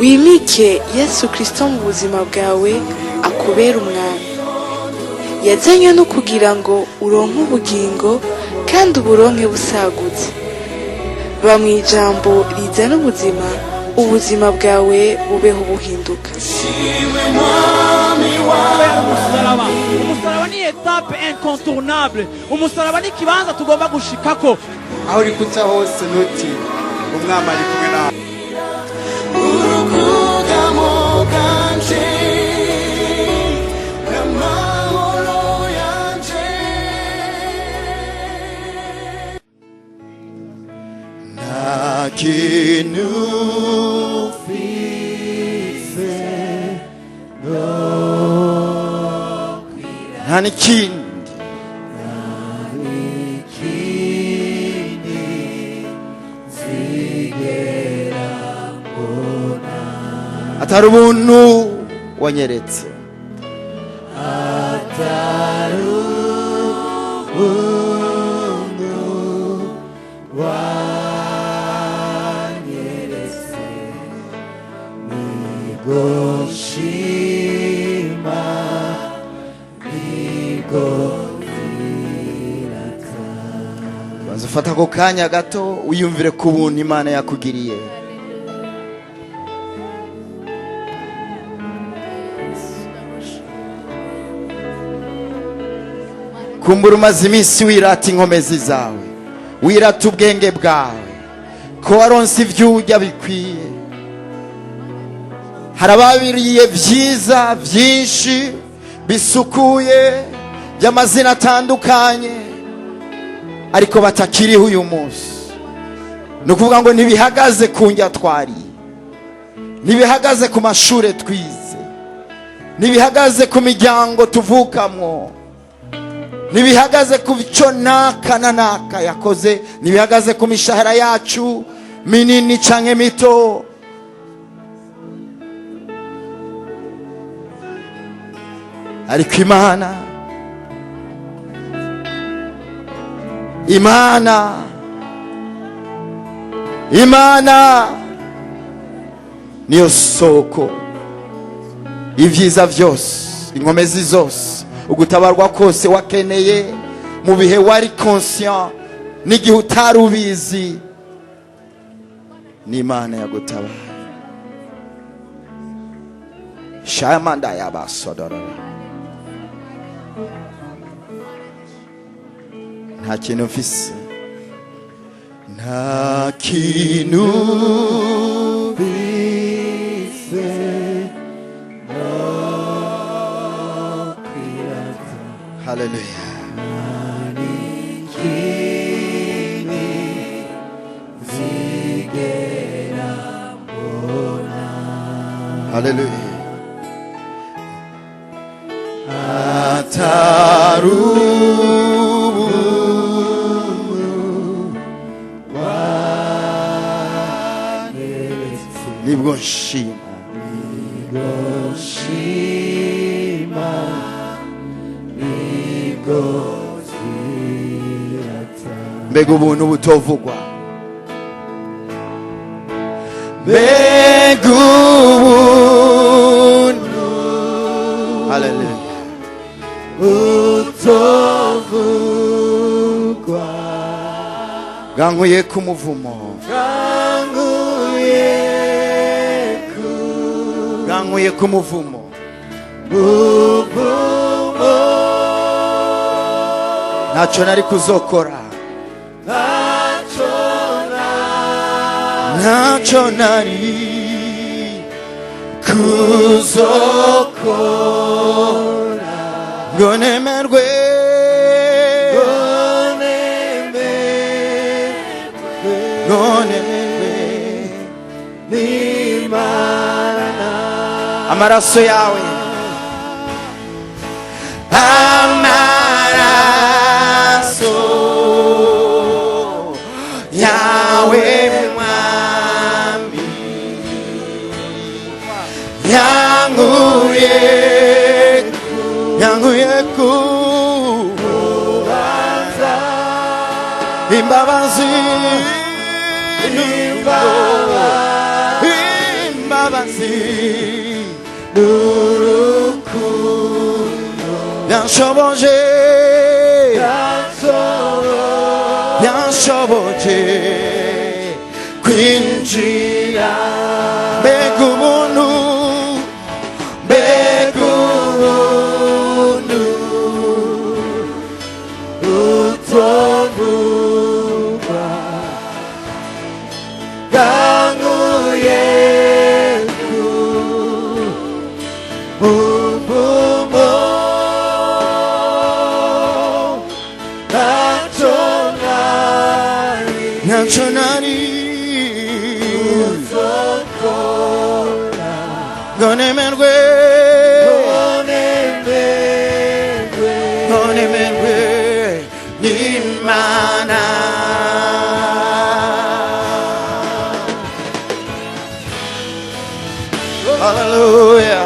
wimike Yesu Kristo mu buzima bwawe akubera umwami. Yazanywe no kugira ngo uronke ubugingo kandi uburonke busagutse. Ba mu ijambo rizana ubuzima bwawe bubeho buhinduka. Umusaraba ni etape incontournable. Umusaraba ni kibanza tugomba gushikako. Aho uri kuca hose nuti umwami ari kumwe nawe. Nani kindi atari ubuntu wanyeretse, atari ubuntu wanyeretse, nigoshima banza ufata ako kanya gato wiyumvire ku buntu Imana yakugiriye. Kumbura umaze iminsi wirata inkomezi zawe, wirata ubwenge bwawe ko waronse ibyo urya bikwiye. Hari ababiriye byiza byinshi bisukuye by'amazina atandukanye ariko batakiriho uyu munsi. Ni ukuvuga ngo ntibihagaze ku ndya twariye, ntibihagaze ku mashuri twize, ntibihagaze ku miryango tuvukamwo, ntibihagaze ku bico naka na naka yakoze, ntibihagaze ku mishahara yacu minini canke mito. Ariko Imana niyo soko ibyiza byose, inkomezi zose, ugutabarwa kose wakeneye mu bihe wari conscient n'igihe utari ubizi, ni Imana yagutabaye. Shamanda yabasodora. Nta kintu mfise, nta kintu mfise haleluya. Haleluya. Ataru nibwo nshima, mbega ubuntu butovugwa, mbega ubuntu haleluya butovugwa. Gankuye ku muvumo, gankuye ku muvumo, ntacyo nari kuzokora, ntacyo nari kuzokora ngo nemerwe, amaraso yawe, amaraso yawe mwami yanguye kubanza imbabazi, imbabazi imbabazi n'urukundo yanshoboje yanshoboje kwinjira mbega ubuntu mbega ubuntu utavugwa bwankuye ku buvumo ntacyo nari ngo nemerwe n'Imana. Hallelujah.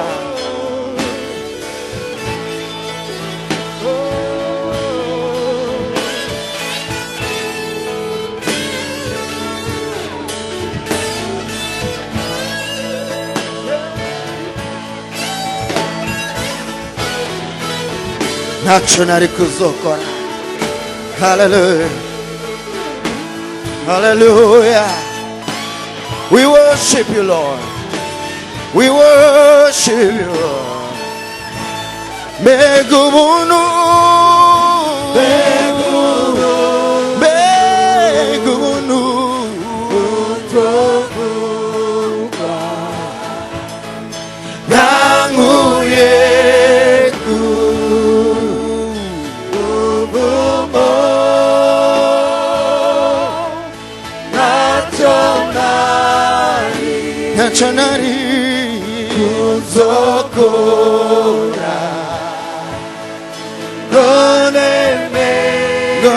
ntacyo nari kuzokora. Hallelujah. Hallelujah. We worship you, Lord. We worship you, Lord. Mbega ubuntu mbega ubuntu bwankuye ntacyo nari kuzokora ngo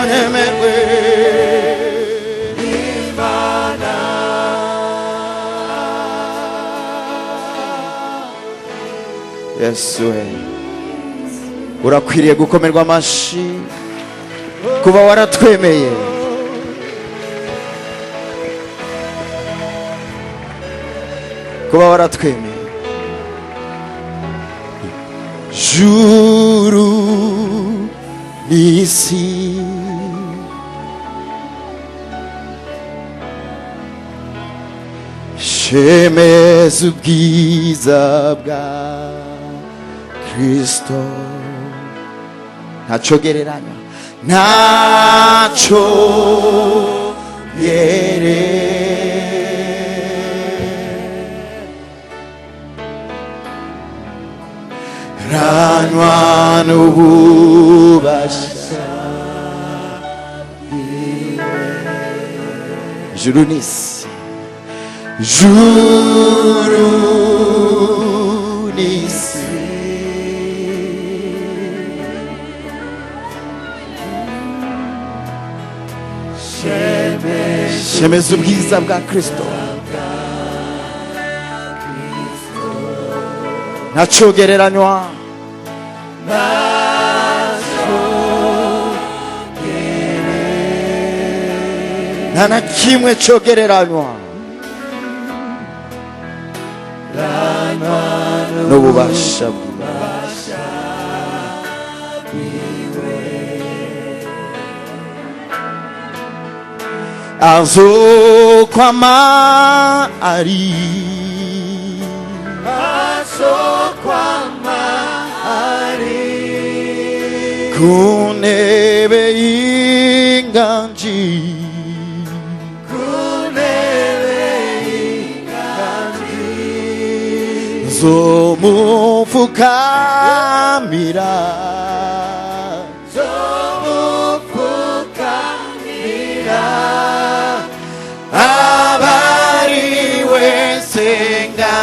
nemerwe n'Imana. Yesu we urakwiriye gukomerwa amashyi kuba waratwemeye. kuba waratwemeye. Juru n'isi shemeza ubwiza bwa Kristo ntacyo gereranya ntacyo ranwa n'ububasha juru n'isi juru n'isi shemeza ubwiza bwa Kristo ntacyo gereranywa nta na kimwe cyo gereranywa n'ububasha azokwama ari ku ntebe y'inganji zomupfukamira abari wese nga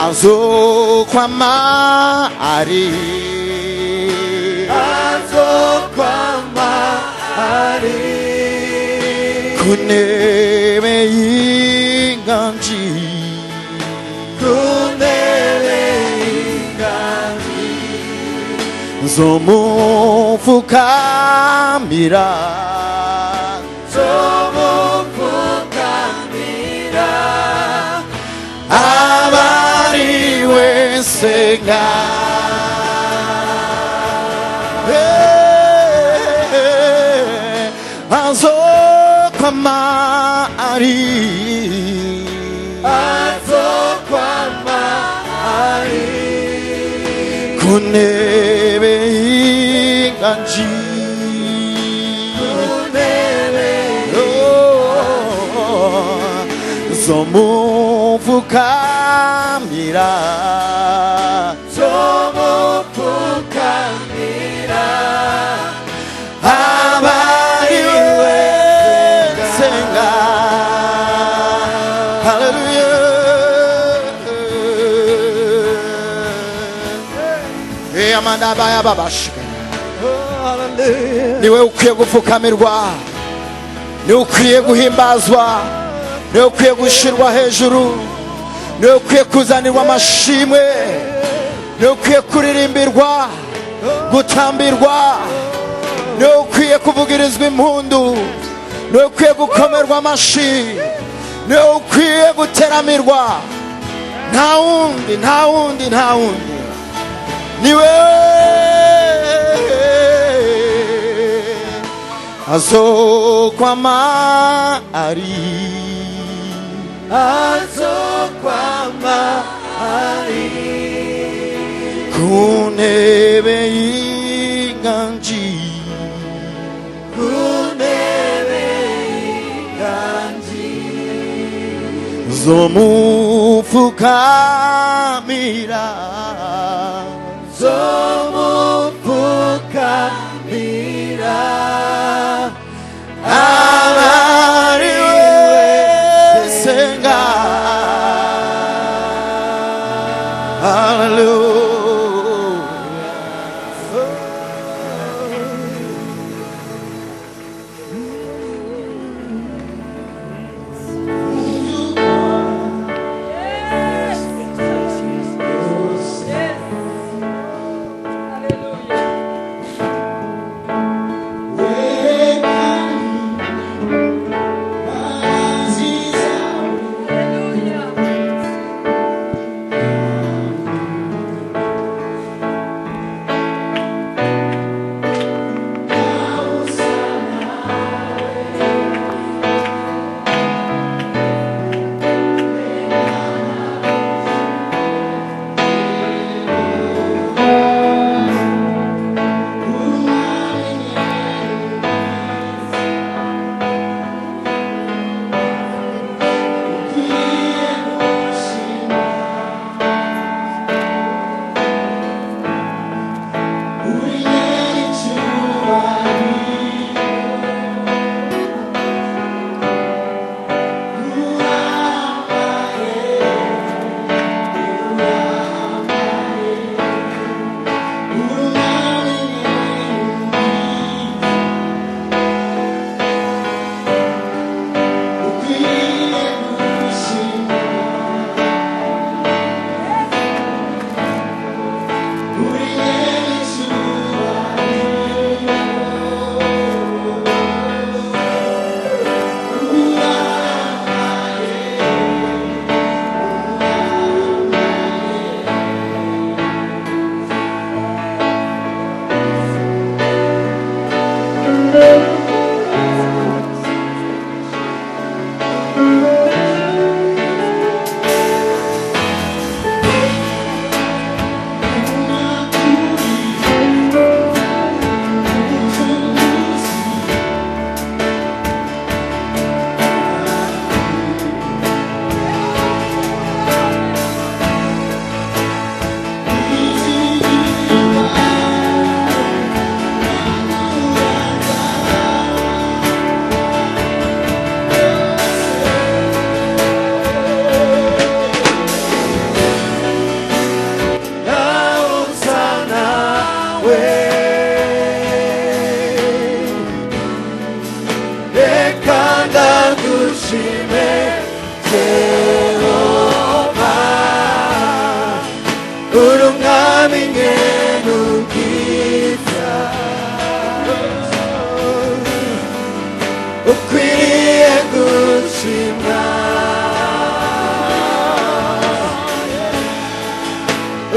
azokwama ari ku ntebe y'inganji zomupfukamira nzomupfukamira abariwe nsenga azokwama ari ku ntebe y'inganji nzomupfukamira abariwe nsenga haleluya amanda baya babashika niwe ukwiye gupfukamirwa niwe ukwiye guhimbazwa niwe ukwiye gushirwa hejuru niwe ukwiye kuzanirwa amashimwe niwe ukwiye kuririmbirwa gutambirwa niwe ukwiye kuvugirizwa impundu niwe ukwiye gukomerwa amashi niwe ukwiye guteramirwa nta wundi nta wundi nta wundi niwe azokwama ari ku ntebe y'inganji nzomupfukamira abariwe nsenga hallelujah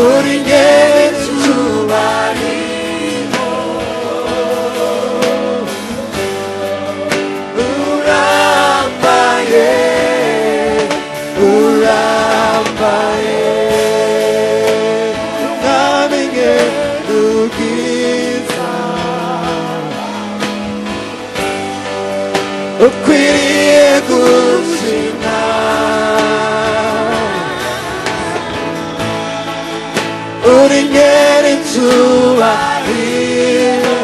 uri nyir'icyubahiro urambaye urambaye mwami kw'ubwiza ukwiriye gushimwa uri nyir'icyubahiro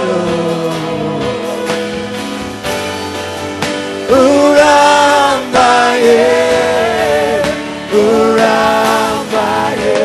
urambaye urambaye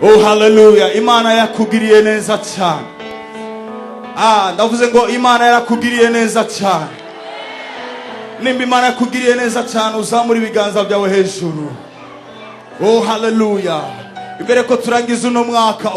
Oh haleluya, Imana yakugiriye neza cyane. Ndavuze ngo Imana yarakugiriye neza cyane. Nimba Imana yakugiriye neza cyane uzamura ibiganza byawe hejuru. Oh haleluya. Imbere ko turangiza uno mwaka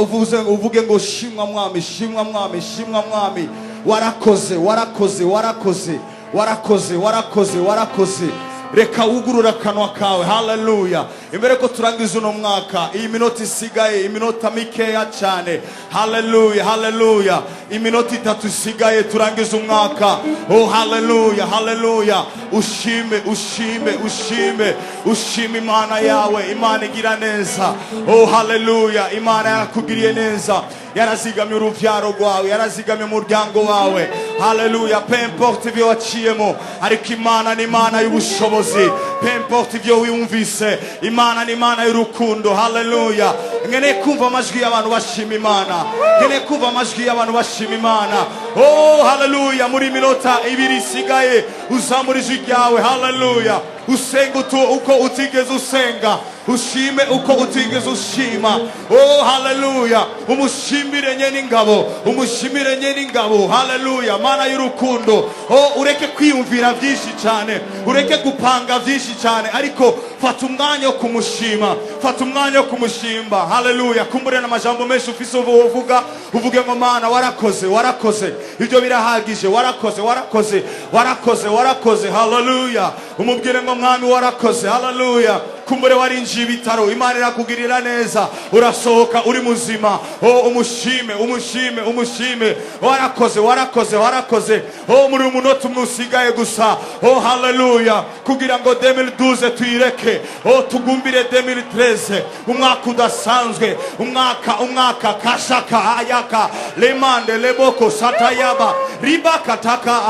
uvuge ngo shimwa mwami, shimwa mwami, shimwa mwami. Warakoze, warakoze, warakoze, warakoze, warakoze, warakoze. Reka wugurura akanwa kawe. Haleluya. Imbere ko turangiza uno mwaka, iyi minota isigaye, iminota mikeya cyane. Haleluya, haleluya. Iminota 3 isigaye turangiza umwaka. Oh haleluya, haleluya. Ushime, ushime, ushime, ushime Imana yawe. Imana igira neza. Oh haleluya. Imana yakugiriye neza. Yarazigamye uruvyaro rwawe, yarazigamye umuryango wawe. Haleluya. Peu importe ibyo waciyemo, ariko Imana ni Imana y'ubushobozi. Peu importe ibyo wiyumvise, Imana ni Imana y'urukundo. Haleluya. Nkeneye kumva amajwi y'abantu bashima Imana. Nkeneye kumva amajwi y'abantu bashima Imana. Oh haleluya. Muri minota 2 isigaye uzamura ijwi ryawe. Haleluya. Usenga uko utigeze usenga, ushime uko utigeze ushima. Oh haleluya. Umushimire nyene ingabo, umushimire nyene ingabo. Haleluya. Mana y'urukundo. Oh ureke kwiyumvira byinshi cyane, ureke gupanga byinshi cyane, ariko fata umwanya wo kumushima, fata umwanya wo kumushimba. Haleluya. Kumbure n'amajambo menshi ufise uvuga, uvuge ngo Mana warakoze, warakoze, ibyo birahagije, warakoze, warakoze, warakoze, warakoze. Haleluya. Umubwire ngo Mwami warakoze. Haleluya. Kumbure warinjiye ibitaro, Imana irakugirira neza, urasohoka uri muzima. Oh umushime, umushime, umushime. Warakoze, warakoze, warakoze. Oh muri umunota umwe usigaye gusa. Oh haleluya. Kugira ngo 2012 tuyireke, make. Oh, tugumbire 2013, umwaka udasanzwe, umwaka kashaka ayaka lemande leboko satayaba ribaka taka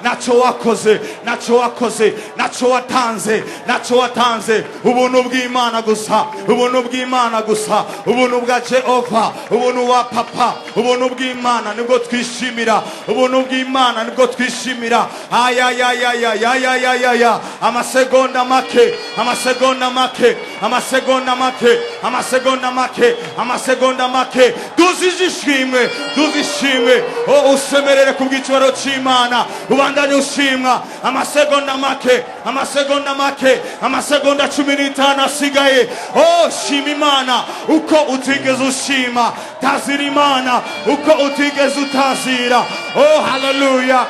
nacho wakoze nacho watanze ubuntu bw'Imana gusa, ubuntu bw'Imana gusa, ubuntu bwa Jehova, ubuntu wa papa, ubuntu bw'Imana nibwo twishimira, ubuntu bw'Imana nibwo twishimira. Amasegonda make duzishimwe. Oh, usemerere kubw'icubaro c'Imana, ubandanye ushimwa. Amasegonda make 15 asigaye. Oh, shima Imana uko utigeze ushima, tazira Imana uko utigeze utazira. Oh, hallelujah.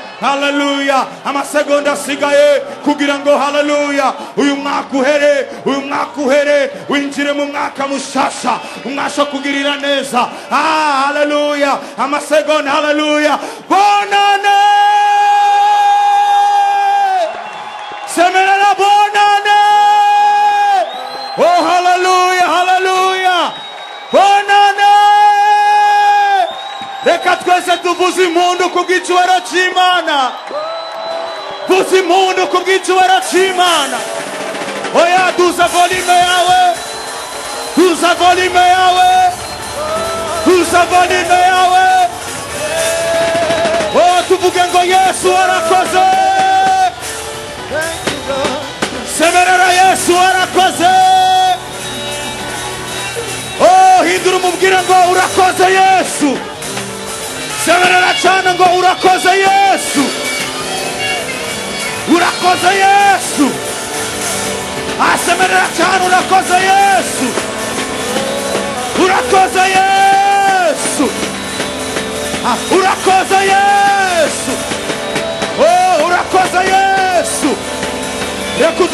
Amasegonda asigaye kugira ngo hallelujah uyu mwaka uhere winjire mu mwaka mushasha, umwasha kugirira neza. Hallelujah. Amasegonda hallelujah. Bonane semerera bonane. Oh, hallelujah. Bonane. Reka twese tuvuze impundu kubw'icubaro c'Imana. Vuza impundu kubw'icubaro c'Imana. Oya, duza volume yawe. Oh, tuvuge ngo Yesu arakoze. Semerera Yesu arakoze. Oh, hindura umubwire ngo urakoze Yesu. Semerera cyane ngo urakoze Yesu. Semerera cyane urakoze Yesu. Urakoze Yesu. Oh, urakoze Yesu. Reka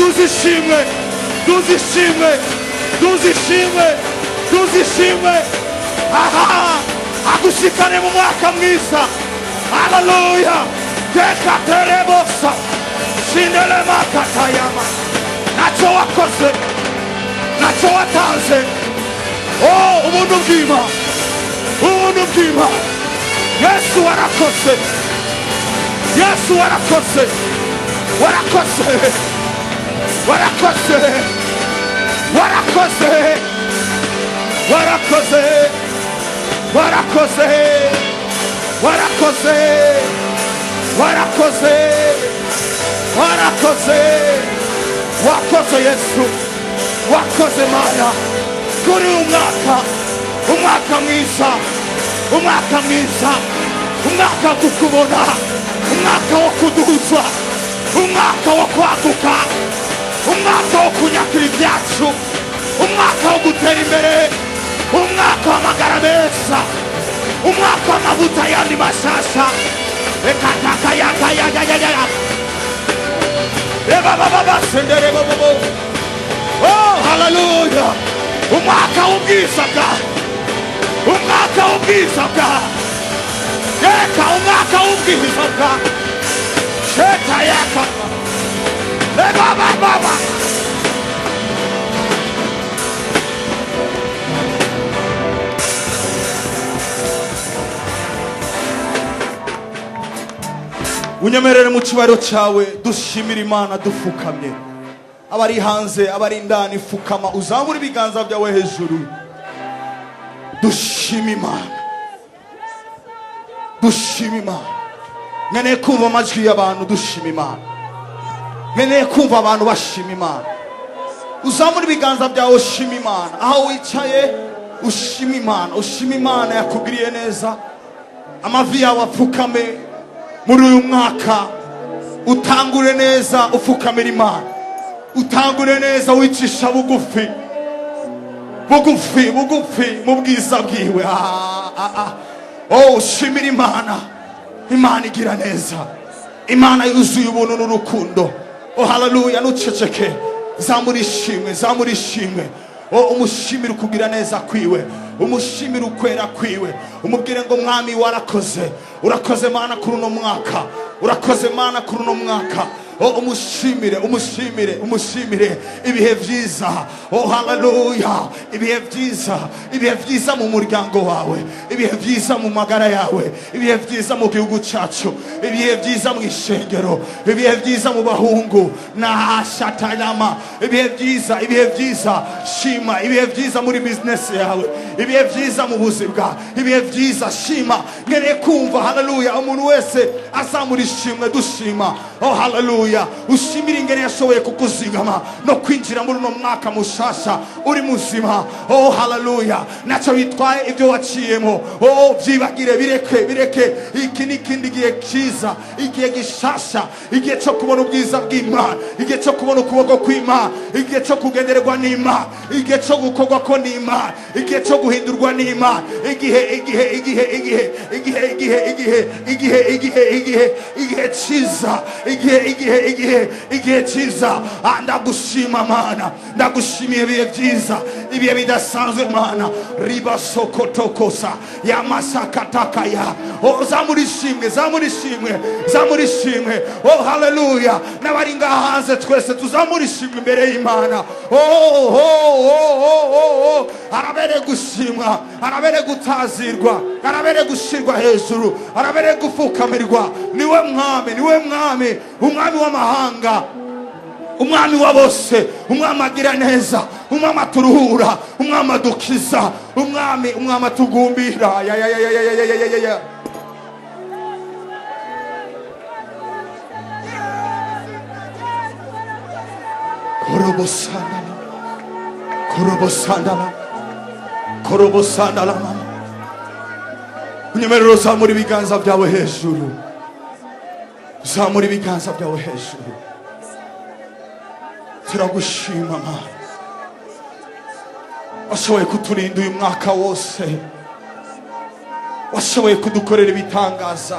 duzishimwe. Aha, agushikane mu mwaka mwiza. Hallelujah. Teka terebosa shindele makatayama. Nacho wakoze, nacho watanze. Oh, ubuntu bw'Imana. Yesu warakoze. Wakoze Yesu, wakoze Mana. Kuri umwaka mwiza, umwaka kukubona, umwaka wo kuduza, umwaka wo kwaguka, umwaka wo kunyakira ibyacu, umwaka wo gutera imbere, umwaka w'amagara meza, umwaka w'amavuta yandi mashasha. Oh, hallelujah. Umwaka w'ubwiza bwawe. Umwaka w'ubwiza bwawe. Sheta yaka. Baba. Unyemerere mu cubaro cyawe dushimira Imana dufukamye. Abari hanze, abari indani, fukama uzamura ibiganza byawe hejuru. Dushima Imana. Nkeneye kumva amajwi y'abantu dushima Imana. Nkeneye kumva abantu bashima Imana. Uzamura ibiganza byawe ushima Imana. Aho wicaye ushima Imana yakugiriye neza. Amavi yawe apfukame muri uyu mwaka. Utangure neza ufukamira Imana. Utangure neza wicisha bugufi mu bwiza bwiwe. Oh, shimira Imana igira neza. Imana yuzuye ubuntu n'urukundo. Oh, hallelujah. Nuceceke, zamurishimwe. Oh, umushimire kugira neza kwiwe. umushimire ukwera kwiwe, umubwire ngo mwami warakoze, urakoze mana kuri uno mwaka, urakoze mana kuri uno mwaka. Umushimire, umushimire, umushimire ibihe byiza. Haleluya, ibihe byiza, ibihe byiza mu muryango wawe, ibihe byiza mu magara yawe, ibihe byiza mu gihugu cyacu, ibihe byiza mu ishengero, ibihe byiza mu bahungu na shatanama, ibihe byiza, ibihe byiza. Shima ibihe byiza muri business yawe, ibihe byiza mu buzima, ibihe byiza. Shima, ngereye kumva haleluya umuntu wese azamura ishimwe dushima. Haleluya, ushimire ingene yashoboye kukuzigama no kwinjira muri uno mwaka mushasha uri muzima. Haleluya, naco bitwaye ibyo waciyemo. Byibagire, bireke. Iki ni kindi gihe cyiza, igihe gishasha, igihe cyo kubona ubwiza bw'Imana, igihe cyo kubona ukuboko kw'Imana, igihe cyo kugendererwa n'Imana, igihe cyo gukorwa ko n'Imana, igihe cyo guhindurwa n'Imana, igihe cyiza, igihe cyiza. Ndagushima Mana, ndagushimiye ibihe byiza, ibihe bidasanzwe Mana. Riba sokotokosa yamasakatakaya. Zamurishimwe. Haleluya, n'abari ngaha hanze twese tuzamurishimwe imbere y'Imana. Arabere gushimwa, arabere gutazirwa, arabere gushirwa hejuru, arabere gufukamirwa. Niwe mwami, umwami w'amahanga, umwami wa bose, umwami agira neza, umwami aturuhura, umwami adukiza, umwami atugumbira. Korobosandala mama. Unyemerero zamura ibiganza byawe hejuru, zamura ibiganza byawe hejuru. Turagushima Mana, washoboye kuturinda uyu mwaka wose, washoboye kudukorera ibitangaza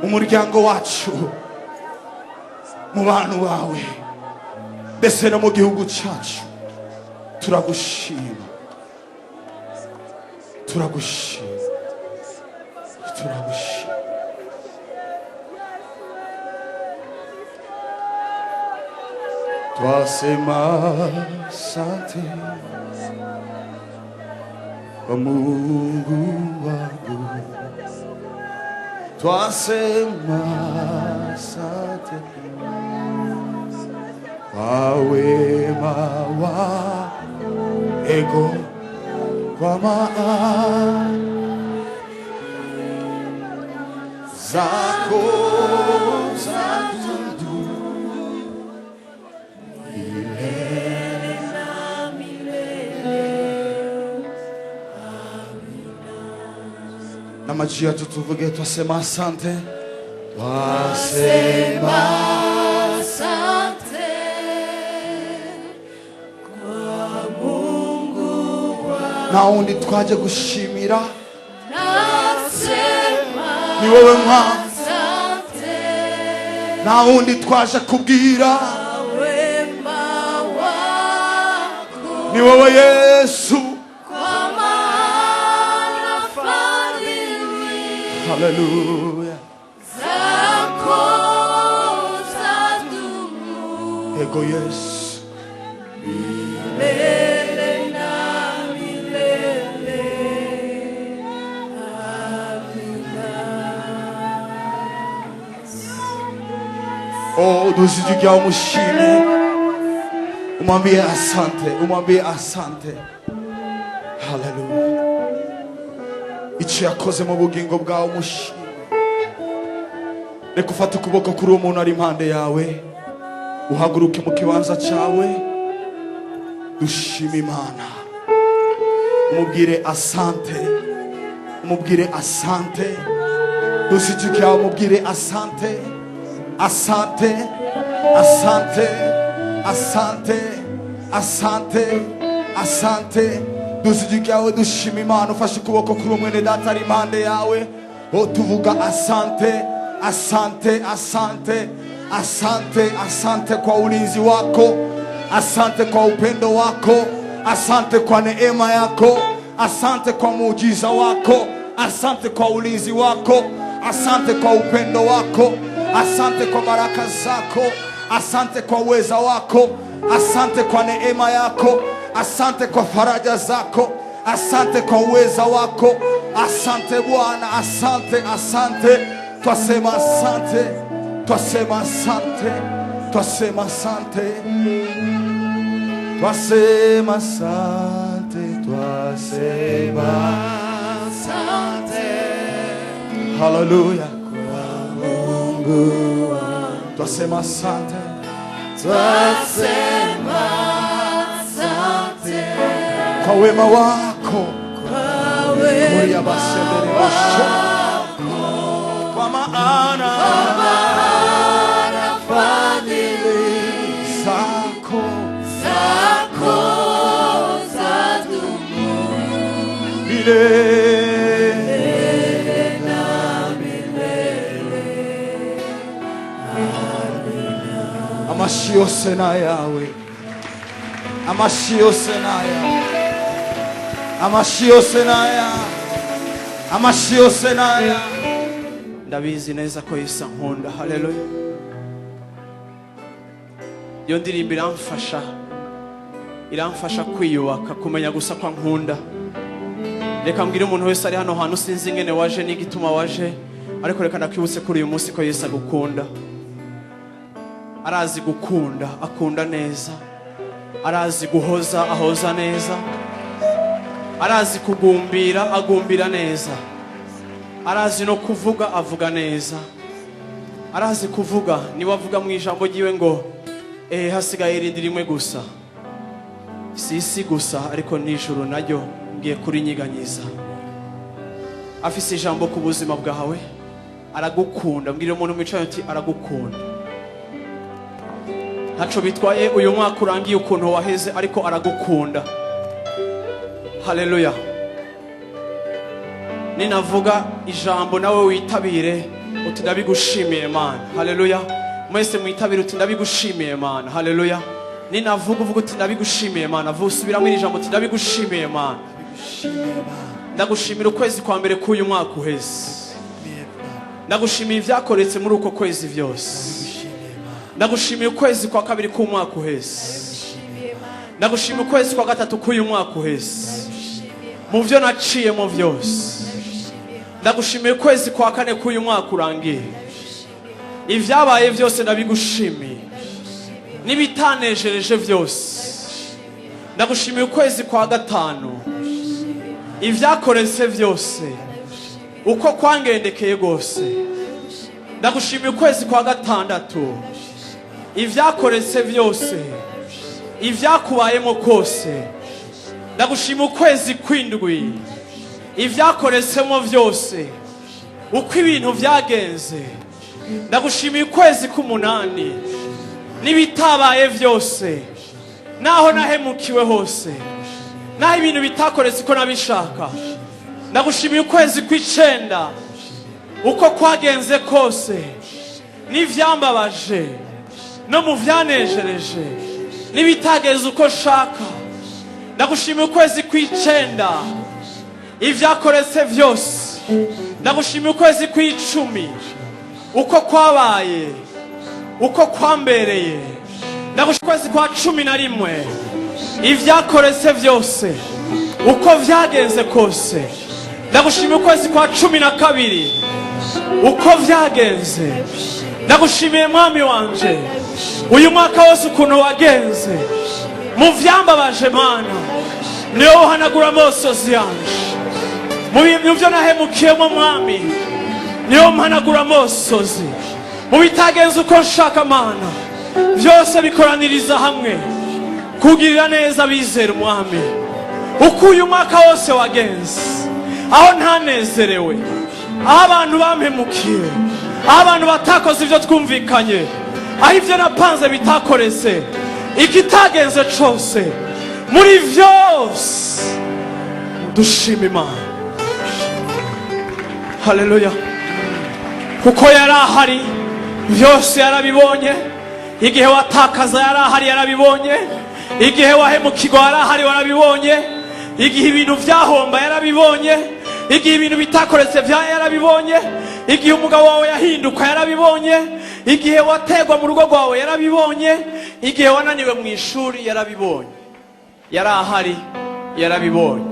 mu muryango wacu, mu bantu bawe, mbese no mu gihugu cyacu. Turagushima. Twasema asante kwa Mungu wangu, twasema asante kwa wema wako, kwa maana zako zatundu milele na milele. Amina. Na maji yetu tuvuge, twasema asante, twasema asante kwa Mungu wangu. Na undi twaje gushimira, ni wowe mwami. Na undi twaje kubwira, wema wako, ni wowe Yesu. Kwa maana fadhili, haleluya, zako zadumu. Ego Yesu milele na milele. Dusijukia umushime, umwambie asante. Haleluya, icyo yakoze mu bugingo bwawe umushime. Reka ufate ukuboko kuri uwo muntu ari impande yawe, uhaguruke mu kibanza cyawe, dushime Imana, umubwire asante. Dusijukia umubwire asante. Dusijukia dushima Imana. Ufashe ukuboko kuri umwene data ari impande yawe, tuvuga asante kwa ulinzi wako, asante kwa upendo wako, asante kwa neema yako, asante kwa muujiza wako, asante kwa ulinzi wako, asante kwa upendo wako, asante kwa baraka zako, asante kwa uweza wako, asante kwa neema yako, asante kwa faraja zako, asante kwa uweza wako. Asante Bwana, asante, asante. Twasema asante, twasema asante, twasema asante, twasema asante, twasema asante. Haleluya. Twasema asante, twasema asante kwa wema wako, kwa maana fadhili zako zadumu milele na milele. Amashio sena yawe, amashio sena yawe, amashio sena yawe, amashio sena yawe. Ndabizi neza ko Yesu ankunda. Haleluya. Iyo ndirimbo iramfasha kwiyubaka, kumenya gusa ko ankunda. Reka mbwire umuntu wese ari hano hantu, sinzi ingene waje n'igituma waje, ariko reka ndakwibutse kuri uyu munsi ko Yesu agukunda. Arazi gukunda, akunda neza. Arazi guhoza, ahoza neza. Arazi kugumbira, agumbira neza. Arazi no kuvuga, avuga neza. Arazi kuvuga, niwe avuga mu ijambo ryiwe ngo hasigaye irindi rimwe gusa, si isi gusa ariko n'ijuru naryo ngiye kurinyiganyiza. Afise ijambo ku buzima bwawe, aragukunda. Mbwira umuntu mwicaye ati aragukunda. Ntaco bitwaye uyu mwaka urangiye ukuntu waheze, ariko aragukunda. Haleluya. Ninavuga ijambo nawe witabire uti ndabigushimiye Mana. Haleluya. Mwese mwitabire uti ndabigushimiye Mana. Haleluya. Ninavuga uvuga uti ndabigushimiye Mana. Vusubira mu ijambo uti ndabigushimiye Mana. Ndagushimira ukwezi kwa mbere k'uyu mwaka uheze. Ndagushimiye ivyakoretse muri uko kwezi vyose. Ndagushimiye ukwezi kwa kabiri k'umwaka uheze. Ndagushimiye ukwezi kwa gatatu k'uyu mwaka uheze. Mu vyo naciye mu vyose. Ndagushimiye ukwezi kwa kane k'uyu mwaka urangiye. Ivyabaye vyose ndabigushimiye, n'ibitanejereje vyose. Ndagushimiye ukwezi kwa gatanu, ivyakoretse vyose, uko kwangendekeye gose. Ndagushimiye ukwezi kwa gatandatu, ivyakoretse vyose, ivyakubayemo kose. Ndagushimiye ukwezi kw'indwi, ivyakoretsemo vyose, uko ibintu vyagenze. Ndagushimiye ukwezi k'umunani, n'ibitabaye vyose, naho nahemukiwe hose, naho ibintu bitakoretse uko nabishaka. Ndagushimiye ukwezi kw'icenda, uko kwagenze kose, n'ivyambabaje, no mu vyanejereje, n'ibitageze uko shaka. Ndagushimiye ukwezi kw'icenda, ivyakoretse vyose. Ndagushimiye ukwezi kw'icumi, uko kwabaye, uko kwambereye. Ndagushimiye ukwezi kwa 11, ivyakoretse vyose, uko vyagenze kose. Ndagushimiye ukwezi kwa 12, uko vyagenze. Ndagushimiye Mwami wanje, uyu mwaka wose ukuntu wagenze. Mu vyambabaje Mana, niyo uhanagura amosozi yanje. Mu byo nahemukiyemo Mwami, niyo mpanagura amosozi. Mu bitagenze uko nshaka Mana, vyose bikoraniriza hamwe kugirira neza abizera Mwami. Uko uyu mwaka wose wagenze, aho ntanezerewe, aho abantu bampemukiye, aho abantu batakoze ivyo twumvikanye, aho ivyo napanze bitakoretse, ikitagenze cose, muri vyose dushima Imana. Haleluya. Kuko yarahari, vyose yarabibonye. Igihe watakaza yarahari, yarabibonye. igihe wahemukirwa yarahari warabibonye, igihe ibintu vyahomba yarabibonye, igihe ibintu bitakoretse yarabibonye, igihe umugabo wawe yahinduka yarabibonye, igihe wategwa mu rugo rwawe yarabibonye, igihe wananiwe mu ishuri yarabibonye, yarahari yarabibonye.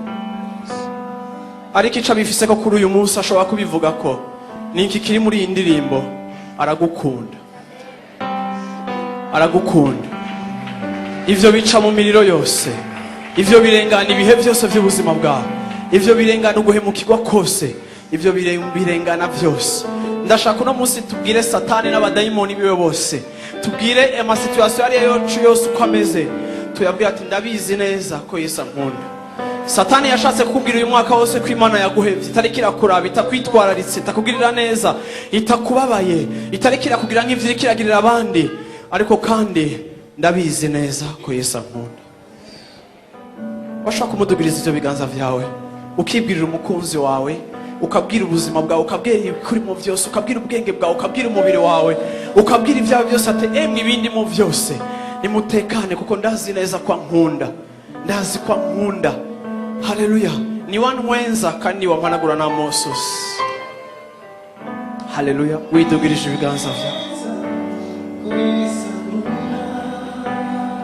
Ariko ico bifise ko kuri uyu munsi ashobora kubivuga ko niki kiri muri iyi ndirimbo, aragukunda, aragukunda. Ivyo bica mu miriro yose, ivyo birengana ibihe byose by'ubuzima bwawe, ivyo birengana uguhemukirwa kose, ivyo birengana byose. Ndashaka uno munsi tubwire satani n'abadayimoni biwe bose, tubwire amasituasiyo ariyo yose uko ameze, tuyabwira ati ndabizi neza ko Yesu ankunda. Satani yashatse kukubwira uyu mwaka wose ko Imana yaguhevye, itariki irakuraba, itakwitwararitse, itakugirira neza, itakubabaye, itariki irakugira nk'ivyo iriko iragirira abandi, ariko kandi ndabizi neza ko Yesu ankunda. Washaka kumudugiriza ivyo biganza vyawe, ukibwirira umukunzi wawe, ukabwira ubuzima bwawe, ukabwira ibikuri mu vyose, ukabwira ubwenge bwawe, ukabwira umubiri wawe, ukabwira ibyawe byose, ati emwe ibindi mu vyose nimutekane kuko ndazi neza kwa nkunda, ndazi kwa nkunda. Haleluya. Ni wanwenza kandi wampanagura n'amosozi. Haleluya. Widugirije ibiganza vyawe.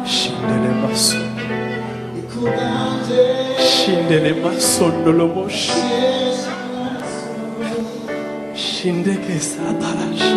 Shindele maso, shindele maso nolomoshi, shindeke satarashi.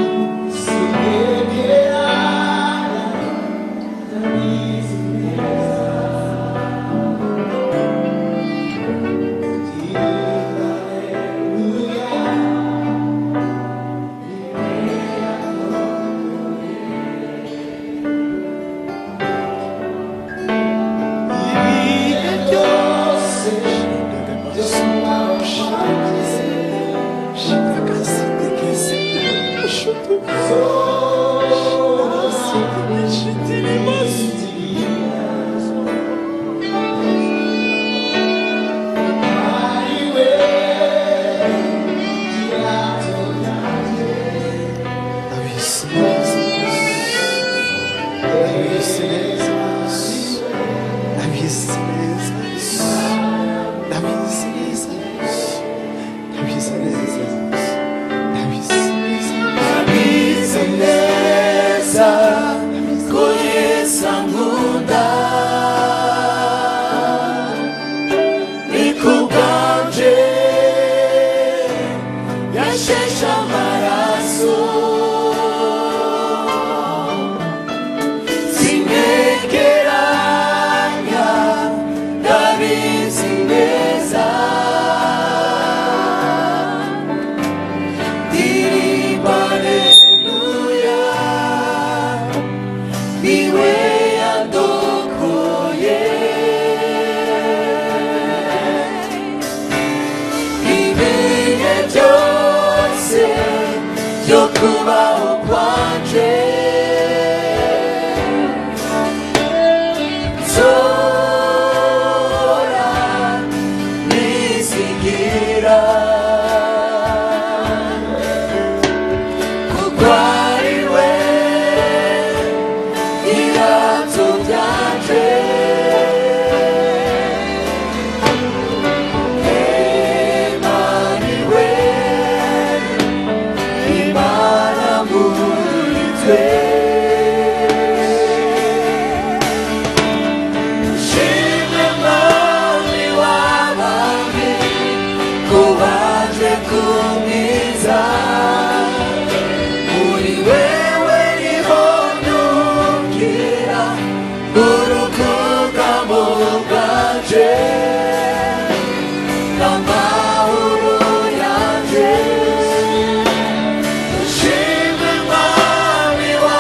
Shimwe mwami wa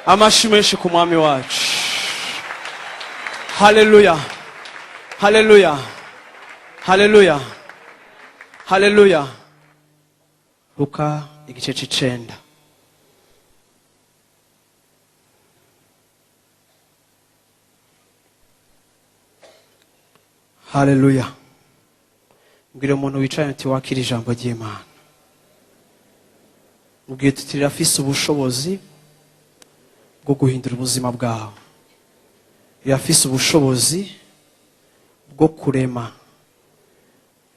Amashi menshi ku mwami wacu. Haleluya. Haleluya. Haleluya. Haleluya. Luka igice c'icenda. Haleluya. Mbwira umuntu wicaye ati wakira ijambo ry'Imana. Ubwiye tuti rirafise ubushobozi bwo guhindura ubuzima bwawe. Rirafise ubushobozi bwo kurema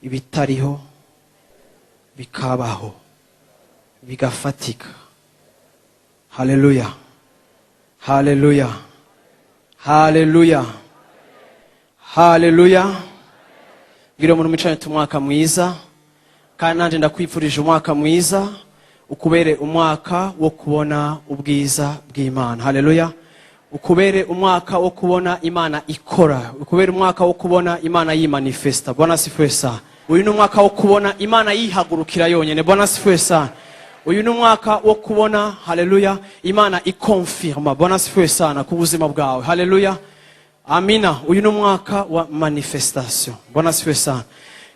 ibitariho bikabaho bigafatika. Haleluya. Haleluya. Haleluya. Haleluya. Mbwira umuntu mwicane umwaka mwiza, kandi nanje ndakwifurije umwaka mwiza, ukubere umwaka wo kubona ubwiza bw'Imana. Haleluya. Ukubere umwaka wo kubona Imana ikora, ukubere umwaka wo kubona Imana yimanifesta. Bwana sifiwe sana. Uyu ni umwaka wo kubona Imana yihagurukira yonyene. Bwana sifiwe sana. Uyu ni umwaka wo kubona, haleluya, Imana ikonfirma. Bwana sifiwe sana ku buzima bwawe. Haleluya. Amina. Uyu ni umwaka wa manifestation. Bwana sifiwe sana.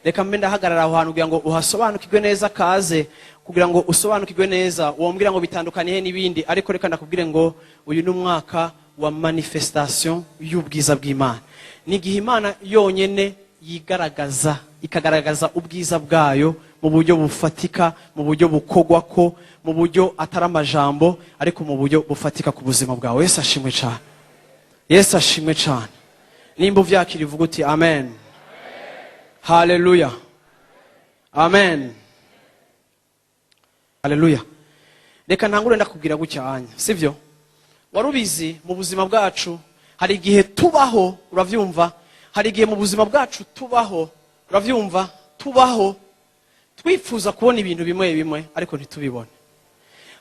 Reka mbe ndahagarara aho hantu kugira ngo uhasobanukirwe neza kaze, kugira ngo usobanukirwe neza, wombwira ngo bitandukaniye n'ibindi, ariko reka ndakubwire ngo uyu ni umwaka wa manifestation y'ubwiza bw'Imana. Ni igihe Imana yonyene yigaragaza, ikagaragaza ubwiza bwayo mu buryo bufatika, mu buryo bukogwako, mu buryo atari amajambo, ariko mu buryo bufatika ku buzima bwawe. Yesu ashimwe cyane. Yesu ashimwe cyane. Nimba uvyakira uvuga uti amen. Haleluya. Amen. Haleluya. Reka ntangure ndakubwira gutya anya, sivyo? Warubizi mu buzima bwacu hari igihe tubaho, uravyumva? Hari igihe mu buzima bwacu tubaho, uravyumva? Tubaho twifuza kubona ibintu bimwe bimwe ariko ntitubibone.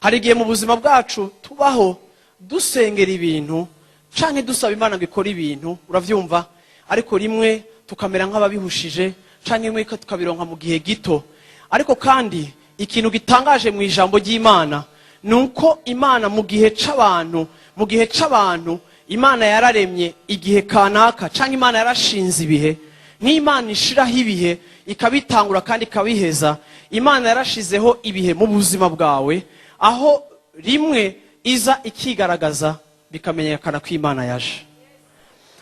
Hari igihe mu buzima bwacu tubaho dusengera ibintu canke dusaba Imana ngo ikore ibintu, uravyumva? Ariko rimwe tukamera nk'ababihushije canke rimwe tukabironka mu gihe gito. Ariko kandi ikintu gitangaje mu ijambo ry'Imana nuko Imana mu gihe c'abantu Imana yararemye igihe kanaka, canke Imana yarashinze ibihe. N'Imana ishiraho ibihe ikabitangura kandi ikabiheza. Imana yarashizeho ibihe mu buzima bwawe aho rimwe iza ikigaragaza bikamenyekana ko Imana yaje.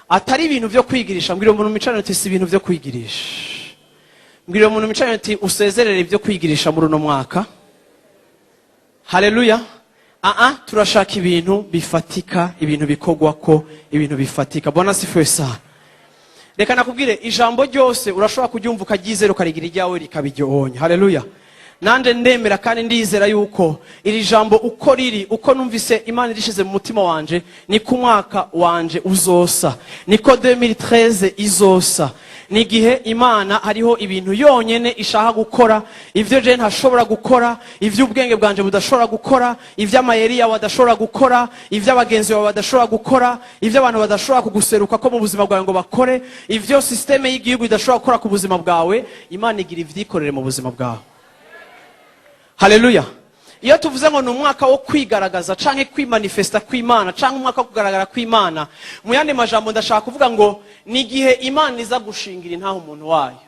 Atari ibintu byo kwigirisha. Mbwira umuntu micane uti si ibintu byo kwigirisha. Mbwira umuntu micane uti usezerere ibyo kwigirisha muri uno mwaka. Haleluya. Turashaka ibintu bifatika, ibintu bikogwako, ibintu bifatika. Bwana sifiwe sana. Reka nakubwire ijambo ryose urashobora kuryumva ukaryizera ukarigira iryawe rikabiryohonya. Haleluya. nanje ndemera kandi ndizera yuko iri jambo uko riri, uko numvise Imana irishize mu mutima wanje, niko umwaka wanje uzosa, niko 2013 izosa. Ni igihe Imana hariho ibintu yonyene ishaka gukora, ivyo je ntashobora gukora, ivyo ubwenge bwanje budashobora gukora, ivyo amayeri yawe adashobora gukora, ivyo abagenzi bawe badashobora gukora, ivyo abantu badashobora kuguseruka ko mu buzima bwawe ngo bakore, ivyo systeme y'igihugu idashobora gukora ku buzima bwawe, Imana igira ivyikorere mu buzima bwawe. Haleluya. Iyo tuvuze ngo ni umwaka wo kwigaragaza canke kwimanifesta kw'Imana canke umwaka wo kugaragara kw'Imana, mu yandi majambo ndashaka kuvuga ngo ni igihe Imana iza gushingira intaho umuntu wayo,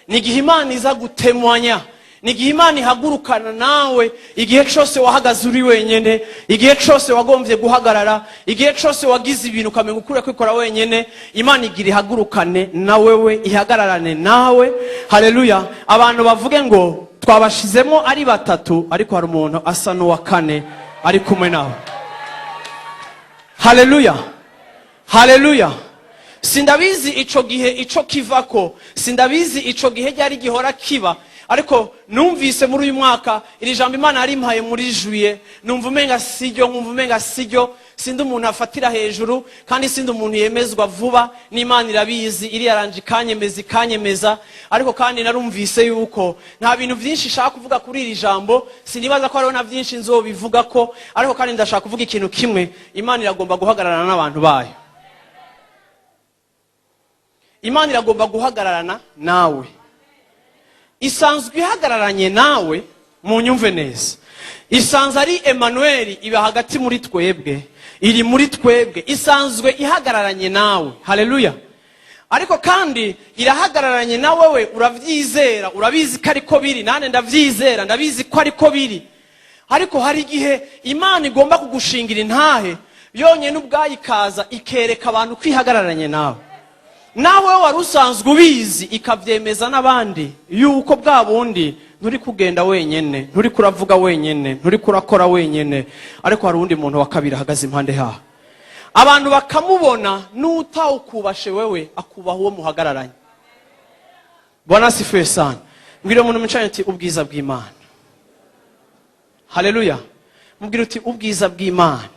ni igihe Imana iza gutemwanya, ni igihe Imana ihagurukana nawe igihe cose wahagaze uri wenyene, igihe cose wagomvye guhagarara, igihe cose wagize ibintu ukamenga ukure kwikora wenyene, Imana igira ihagurukane na wewe, ihagararane nawe. Haleluya. Abantu bavuge ngo twabashizemo ari batatu ariko hari umuntu asa n'uwa kane ari kumwe nawe. Haleluya. Haleluya. Sindabizi ico gihe ico kivako, sindabizi ico gihe ryari gihora kiba, ariko numvise muri uyu mwaka iri jambo Imana yarimpaye muri juillet, numva umenga siryo, nkumva umenga siryo, sindi umuntu afatira hejuru kandi sindi umuntu yemezwa vuba, n'Imana irabizi, iri yaranje kanyemeza, ariko kandi narumvise yuko nta bintu byinshi shaka kuvuga kuri iri jambo, sinibaza ko hariho na byinshi nzobivuga ko, ariko kandi ndashaka kuvuga ikintu kimwe, Imana iragomba guhagararana n'abantu bayo. Imana iragomba guhagararana nawe. Isanzwe ihagararanye nawe, mu nyumve neza. Isanzwe ari Emmanuel iba hagati muri twebwe, iri muri twebwe, isanzwe ihagararanye nawe. Haleluya. Ariko kandi irahagararanye na wewe, uravyizera, urabizi ko ariko biri, nane ndavyizera, ndabizi ko ariko biri. Ariko hari igihe Imana igomba kugushingira intahe yonyene ubwayikaza ikereka abantu kwihagararanye nawe. Nawe wari usanzwe ubizi ikavyemeza n'abandi yuko bwa bundi nturi kugenda wenyene, nturi kuravuga wenyene, nturi kurakora wenyene, ariko hari undi muntu wa kabiri ahagaze impande yawe. Abantu bakamubona n'utawukubashe wewe akubaha uwo muhagararanye. Bwana asifiwe sana. Mbwira umuntu mwicaranye uti ubwiza bw'Imana. Haleluya. Mbwira uti ubwiza bw'Imana.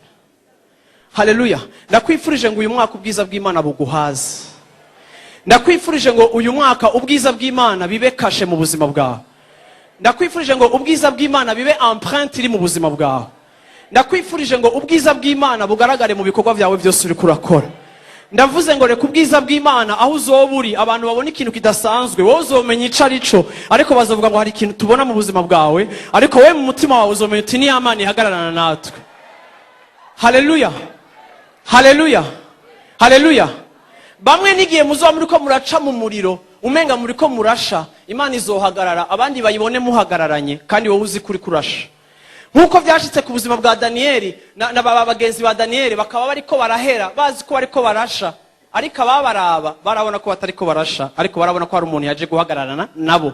Haleluya. Ndakwifurije ngo uyu mwaka ubwiza bw'Imana buguhaze. Ndakwifurije ngo uyu mwaka ubwiza bw'Imana bibe kashe mu buzima bwawe. Ndakwifurije ngo ubwiza bw'Imana bibe empreinte iri mu buzima bwawe. Ndakwifurije ngo ubwiza bw'Imana bugaragare mu bikorwa byawe byose uri kurakora. Ndavuze ngo reka ubwiza bw'Imana aho uzoburi abantu babona ikintu kidasanzwe, wowe uzomenya ico arico, ariko bazovuga ngo hari ikintu tubona mu buzima bwawe, ariko wewe mu mutima wawe uzomenya uti ni Imana ihagararana natwe. Haleluya. Haleluya. Haleluya. Bamwe nigiye muzoba muriko muraca mu muriro, umenga muriko murasha, Imana izohagarara, abandi bayibone muhagararanye, kandi wowe uzi kuri kurasha. Nkuko byashitse ku buzima bwa Danieli na bagenzi ba Danieli, bakaba bariko barahera, bazi ko bariko barasha, ariko ababaraba barabona ko batariko barasha, ariko barabona ko hari umuntu yaje guhagararana nabo.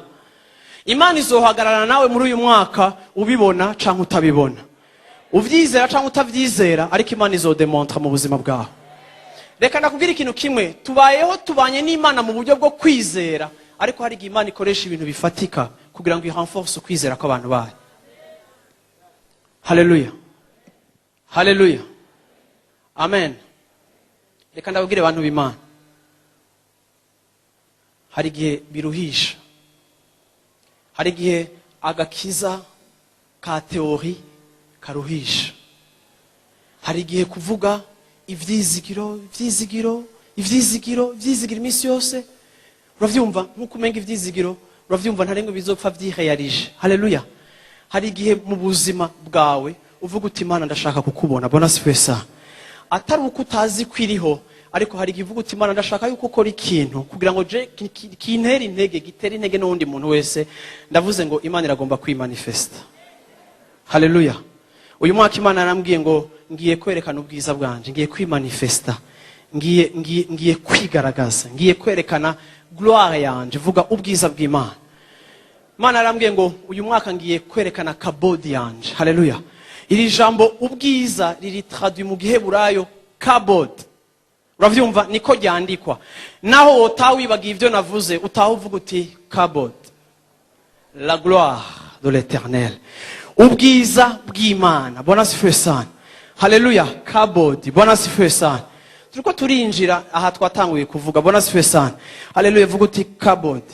Imana izohagararana nawe muri uyu mwaka, ubibona canke utabibona, uvyizera canke utavyizera, ariko Imana izodemontra mu buzima bwawe. Reka ndakubwira ikintu kimwe, tubayeho tubanye n'Imana mu buryo bwo kwizera, ariko hari igihe Imana ikoresha ibintu bifatika kugira ngo irenforce kwizera kw'abantu bayo. Haleluya. Haleluya. Amen. Reka ndabwire abantu b'Imana, hari igihe biruhisha, hari igihe agakiza ka teori karuhisha, hari igihe kuvuga ivyizigiro iminsi yose, uravyumva nkuko umenga ivyizigiro, uravyumva ntarengo bizopfa vyihayarije. Haleluya. Hari igihe mu buzima bwawe uvuga uti Imana ndashaka kukubona. Bona sipesa atari uko utazi kwiriho, ariko hari igihe uvuga uti Imana ndashaka yuko ukora ikintu kugira ngo je kintera intege, gitera intege n'undi muntu wese. Ndavuze ngo Imana iragomba kwimanifesta. Haleluya. Uyu mwaka Imana yarambwiye ngo ngiye kwerekana ubwiza bwanje, ngiye kwimanifesta, ngiye kwigaragaza, ngiye kwerekana gloire yanje, vuga ubwiza bw'Imana. Imana yarambwiye ngo uyu mwaka ngiye kwerekana kabodi yanje. Haleluya. Iri jambo ubwiza riri traduit mu giheburayo kabod. Uravyumva niko ryandikwa. Naho utawibagiye ivyo navuze, utahuvuga uti kabod. la gloire de l'éternel. Ubwiza bw'Imana. Bwana asifiwe sana. Haleluya. Kabodi. Bwana asifiwe sana. Turiko turinjira aha twatanguye kuvuga. Bwana asifiwe sana. Haleluya. Vuga uti kabodi.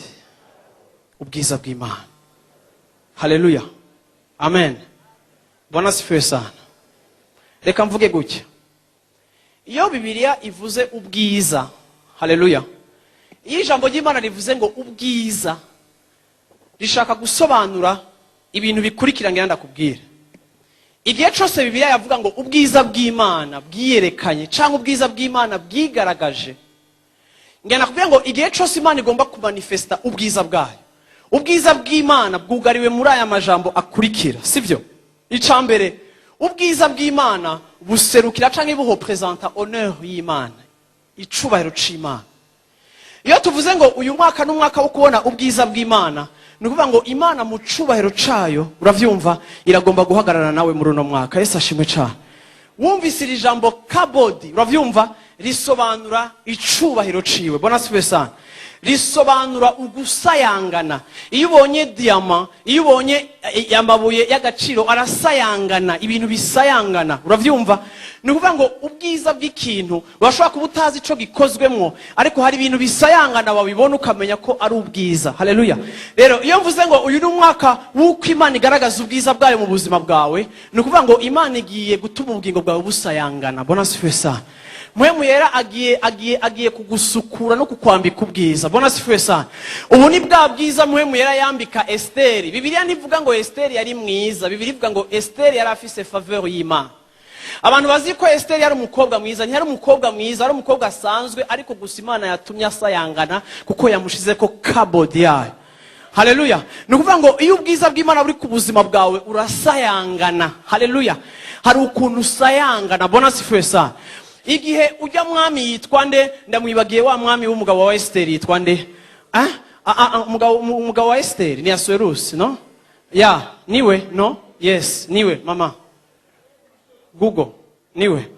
Ubwiza bw'Imana. Haleluya. Amen. Bwana asifiwe sana. Reka mvuge gutya. Iyo Bibiliya ivuze ubwiza, haleluya. Iyo ijambo ry'Imana rivuze ngo ubwiza, rishaka gusobanura ibintu bikurikira ngenda kubwira. Igihe cyose Bibiliya yavuga ngo ubwiza bw'Imana bwiyerekanye cyangwa ubwiza bw'Imana bwigaragaje, ngenda kubwira ngo igihe cyose Imana igomba kumanifesta ubwiza bwayo. Ubwiza bw'Imana bwugariwe muri aya majambo akurikira, sivyo? Icambere, ubwiza bw'Imana buserukira canke buhopresenta honneur y'Imana, icubahiro c'Imana. Iyo tuvuze ngo uyu mwaka n'umwaka wo kubona ubwiza bw'Imana, nukuvuga ngo Imana mu cubahiro cayo, uravyumva, iragomba guhagarara nawe muri uno mwaka. Yesu ashimwe cyane. Wumvise iri jambo kabodi, uravyumva, risobanura icubahiro ciwe. Bwana asifiwe sana. Risobanura ugusayangana. Iyo ubonye diamant, iyo ubonye amabuye y'agaciro arasayangana, ibintu bisayangana, uravyumva. Nukuvuga ngo ubwiza bw'ikintu urashobora kuba utazi ico gikozwemwo, ariko hari ibintu bisayangana wabibona ukamenya ko ari ubwiza. Haleluya. Rero iyo mvuze ngo uyu ni umwaka w'uko Imana igaragaza ubwiza bwayo mu buzima bwawe, nukuvuga ngo Imana igiye gutuma ubugingo bwawe busayangana. Bwana asifiwe sana. Mpwemu yera agiye kugusukura no kukwambika ubwiza. Bwana asifiwe sana. Ubu ni bwa bwiza mpwemu yera yambika Esteri. Bibiliya ntivuga ngo Esteri yari mwiza, Bibiliya ivuga ngo Esteri yari afise faveur y'Imana. Abantu bazi ko Esteri yari umukobwa mwiza, ntiyari umukobwa mwiza, ari umukobwa asanzwe, ariko gusa Imana yatumye asayangana kuko yamushize ko kabodi yayo. Haleluya. Nukuvuga ngo iyo ubwiza bw'Imana buri ku buzima bwawe urasayangana. Haleluya. Hari ukuntu usayangana. Bwana asifiwe sana. Igihe ujya mwami yitwa nde? Ndamwibagiye wa mwami w'umugabo wa Esteri yitwa nde? Umugabo wa Esteri ni Asuerusi, no? Ya, niwe, no? Yes, niwe, mama. Google, niwe.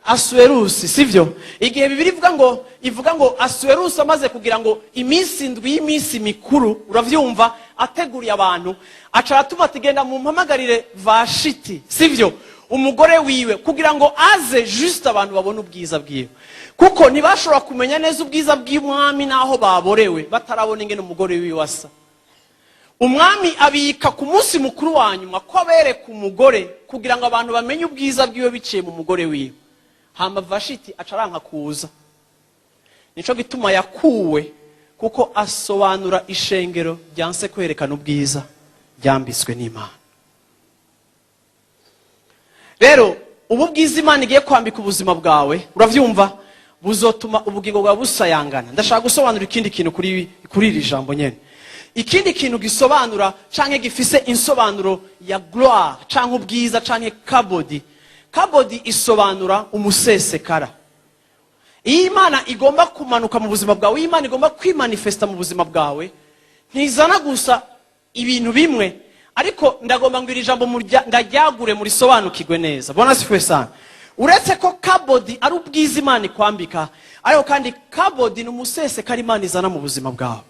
Asuerusi, sivyo? Igihe Bibiliya ivuga ngo Asuerusi amaze kugira ngo iminsi ndwi y'iminsi mikuru, uravyumva, ateguriye abantu, aca aratuma ati genda mumpamagarire Vashiti, sivyo? Umugore wiwe, kugira ngo aze juste abantu babone ubwiza bwiwe. Kuko ntibashobora kumenya neza ubwiza bw'umwami naho baborewe batarabona ingene umugore wiwe asa. Umwami abika ku munsi mukuru wa nyuma ko bereka umugore kugira ngo abantu bamenye ubwiza bwiwe biciye mu mugore wiwe. Hama Vashiti acaranka kuza. Nico gituma yakuwe, kuko asobanura ishengero ryanse kwerekana ubwiza byambitswe n'Imana. Rero ubu bwiza Imana igiye kwambika ubuzima bwawe, uravyumva, buzotuma ubugingo bwawe busayangana. Ndashaka gusobanura ikindi kintu kuri iri jambo nyene. Ikindi kintu gisobanura canke gifise insobanuro ya gloire canke ubwiza canke kabodi. Kabodi isobanura umusesekara. Iyo Imana igomba kumanuka mu buzima bwawe, Imana igomba kwimanifesta mu buzima bwawe, ntizana gusa ibintu bimwe, ariko ndagomba ngo iri jambo ndaryagure muri sobanukirwe neza. Bwana asifiwe sana. Uretse ko kabodi ari ubwiza Imana ikwambika, ariko kandi kabodi ni umusesekara Imana izana mu buzima bwawe.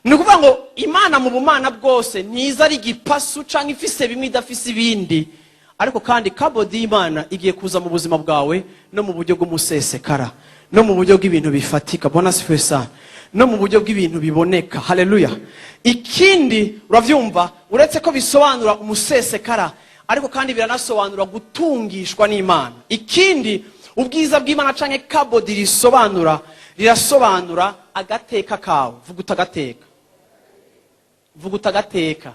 Nukuvuga ngo Imana mu bumana bwose ntiza ari igipasu canke ifise bimwe idafise ibindi, ariko kandi kabodi y'Imana igiye kuza mu buzima bwawe no mu buryo bw'umusesekara, no mu buryo bw'ibintu bifatika. Bwana asifiwe sana. No mu buryo bw'ibintu biboneka. Haleluya. Ikindi uravyumva, uretse ko bisobanura umusesekara, ariko kandi biranasobanura gutungishwa n'Imana. Ikindi ubwiza bw'Imana canke kabodi rirasobanura agateka kawe. Vuga utagateka. Vuga utagateka.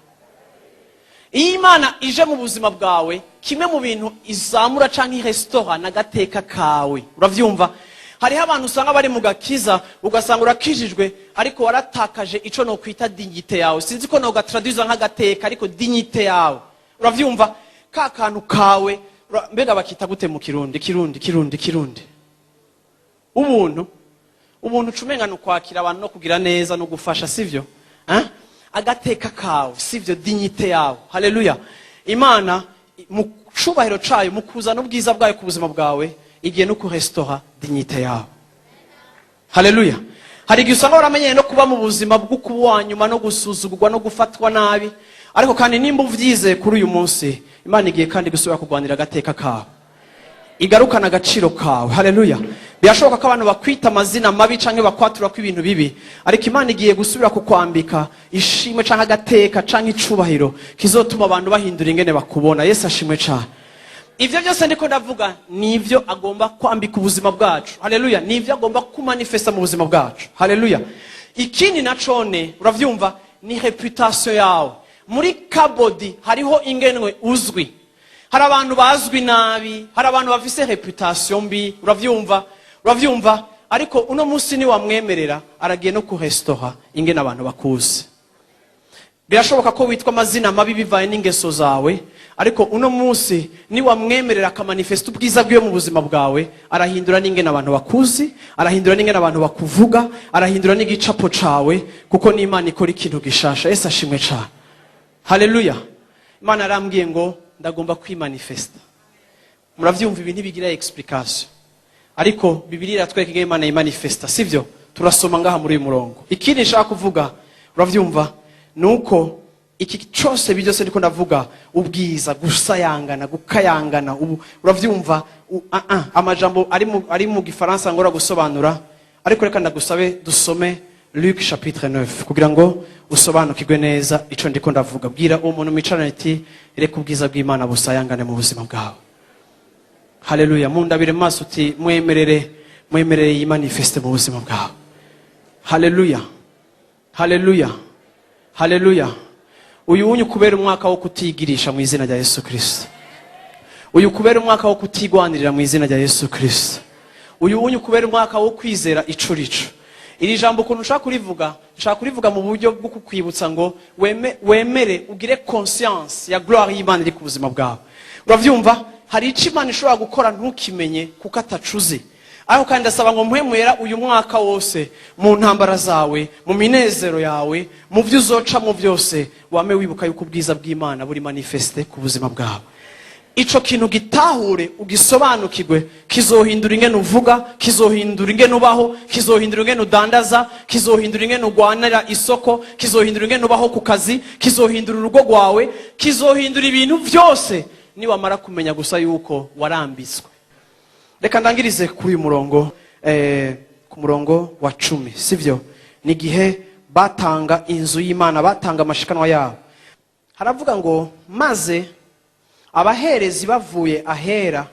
Iyo Imana ije mu buzima bwawe, kimwe mu bintu izamura canke restaura nagateka kawe. Uravyumva? Hariho abantu usanga bari mu gakiza, ugasanga urakijijwe, ariko waratakaje ico no kwita dignité yawe. Sinzi ko no gatraduza nk'agateka, ariko dignité yawe. Uravyumva? Ka kantu kawe, mbega bakita gute mu Kirundi? Ubuntu cumenga no kwakira abantu no kugira neza no gufasha, sivyo? Agateka kawe, sivyo? Dignité yawe. Haleluya. Imana mu cubahiro cayo, mu kuzana ubwiza bwayo ku buzima bwawe, igiye no kurestaura dignité yawe. Haleluya. hari igihe usanga waramenyeye no kuba mu buzima bwo kuba nyuma no gusuzugurwa no gufatwa nabi, ariko kandi nimba uvyizeye kuri uyu munsi, Imana igiye kandi gusubira kurwanira agateka kawe, igarukana agaciro kawe. Haleluya. Birashoboka ko abantu bakwita amazina mabi canke bakwatura ko ibintu bibi, ariko Imana igiye gusubira kukwambika ishimwe canke agateka canke icubahiro kizotuma abantu bahindura ingene bakubona. Yesu ashimwe cane. Ivyo byose ndiko ndavuga nivyo agomba kwambika ubuzima bwacu. Haleluya. Nivyo agomba kumanifesta mu buzima bwacu. Haleluya. Ikindi nacone uravyumva ni reputation yawe. Muri kabodi hariho ingenwe uzwi. Hari abantu bazwi nabi, hari abantu bafise reputation mbi, uravyumva, ariko uno munsi ni wamwemerera aragiye no ku restaurant ingene abantu bakuze. Birashoboka ko witwa amazina mabi bivaye n'ingeso zawe, ariko uno munsi ni wamwemerera akamanifesta ubwiza bwiwe mu buzima bwawe, arahindura n'ingene abantu bakuzi, arahindura n'ingene abantu bakuvuga, arahindura n'igicapo cawe, kuko ni Imana ikora ikintu gishasha. Yesu ashimwe cane. Haleluya. Imana arambwiye ngo ndagomba kwimanifesta. Muravyumva ibintu bigira explication, ariko Bibiliya iratwereka ingene Imana yimanifesta, sivyo? Turasoma ngaha muri uyu murongo. Ikindi nshaka kuvuga, uravyumva, nuko iki cyose byose ndiko ndavuga, ubwiza, gusayangana, gukayangana, uravyumva, amajambo ari mu gifaransa ngora gusobanura, ariko reka ndagusabe dusome Luc chapitre 9 kugira ngo usobanukirwe neza ico ndiko ndavuga. Bwira uwo muntu micarane ati reka ubwiza bw'Imana busayangane mu buzima bwawe. Haleluya. Mundabire maso uti mwemerere yimanifeste mu buzima bwawe. Haleluya. Haleluya. Haleluya. Uyu unyu kubera umwaka wo kutigirisha mu izina rya Yesu Kristo. Uyu kubera umwaka wo kutigwanirira mu izina rya Yesu Kristo. Uyu unyu kubera umwaka wo kwizera icurico. Iri jambo ukuntu nshaka kurivuga mu buryo bwo kukwibutsa ngo wemere ugire conscience ya gloire y'Imana iri ku buzima bwawe. Uravyumva, hari ico Imana ishobora gukora ntukimenye kuko atacuze. Ariko kandi ndasaba ngo muhemwera uyu mwaka wose mu ntambara zawe, mu minezero yawe, mu byo uzoca mu byose, wame wibuka yuko ubwiza bw'Imana buri manifeste ku buzima bwawe. Ico kintu gitahure ugisobanukirwe, kizohindura ingene uvuga, kizohindura ingene ubaho, kizohindura ingene udandaza, kizohindura ingene ugwanira isoko, kizohindura ingene ubaho ku kazi, kizohindura urugo rwawe, kizohindura ibintu byose ni wamara kumenya gusa yuko warambitswe. Reka ndangirize kuri uyu murongo, ku murongo wa 10, sivyo? Ni gihe batanga inzu y'Imana, batanga amashikanwa yabo. Haravuga ngo maze abaherezi bavuye ahera,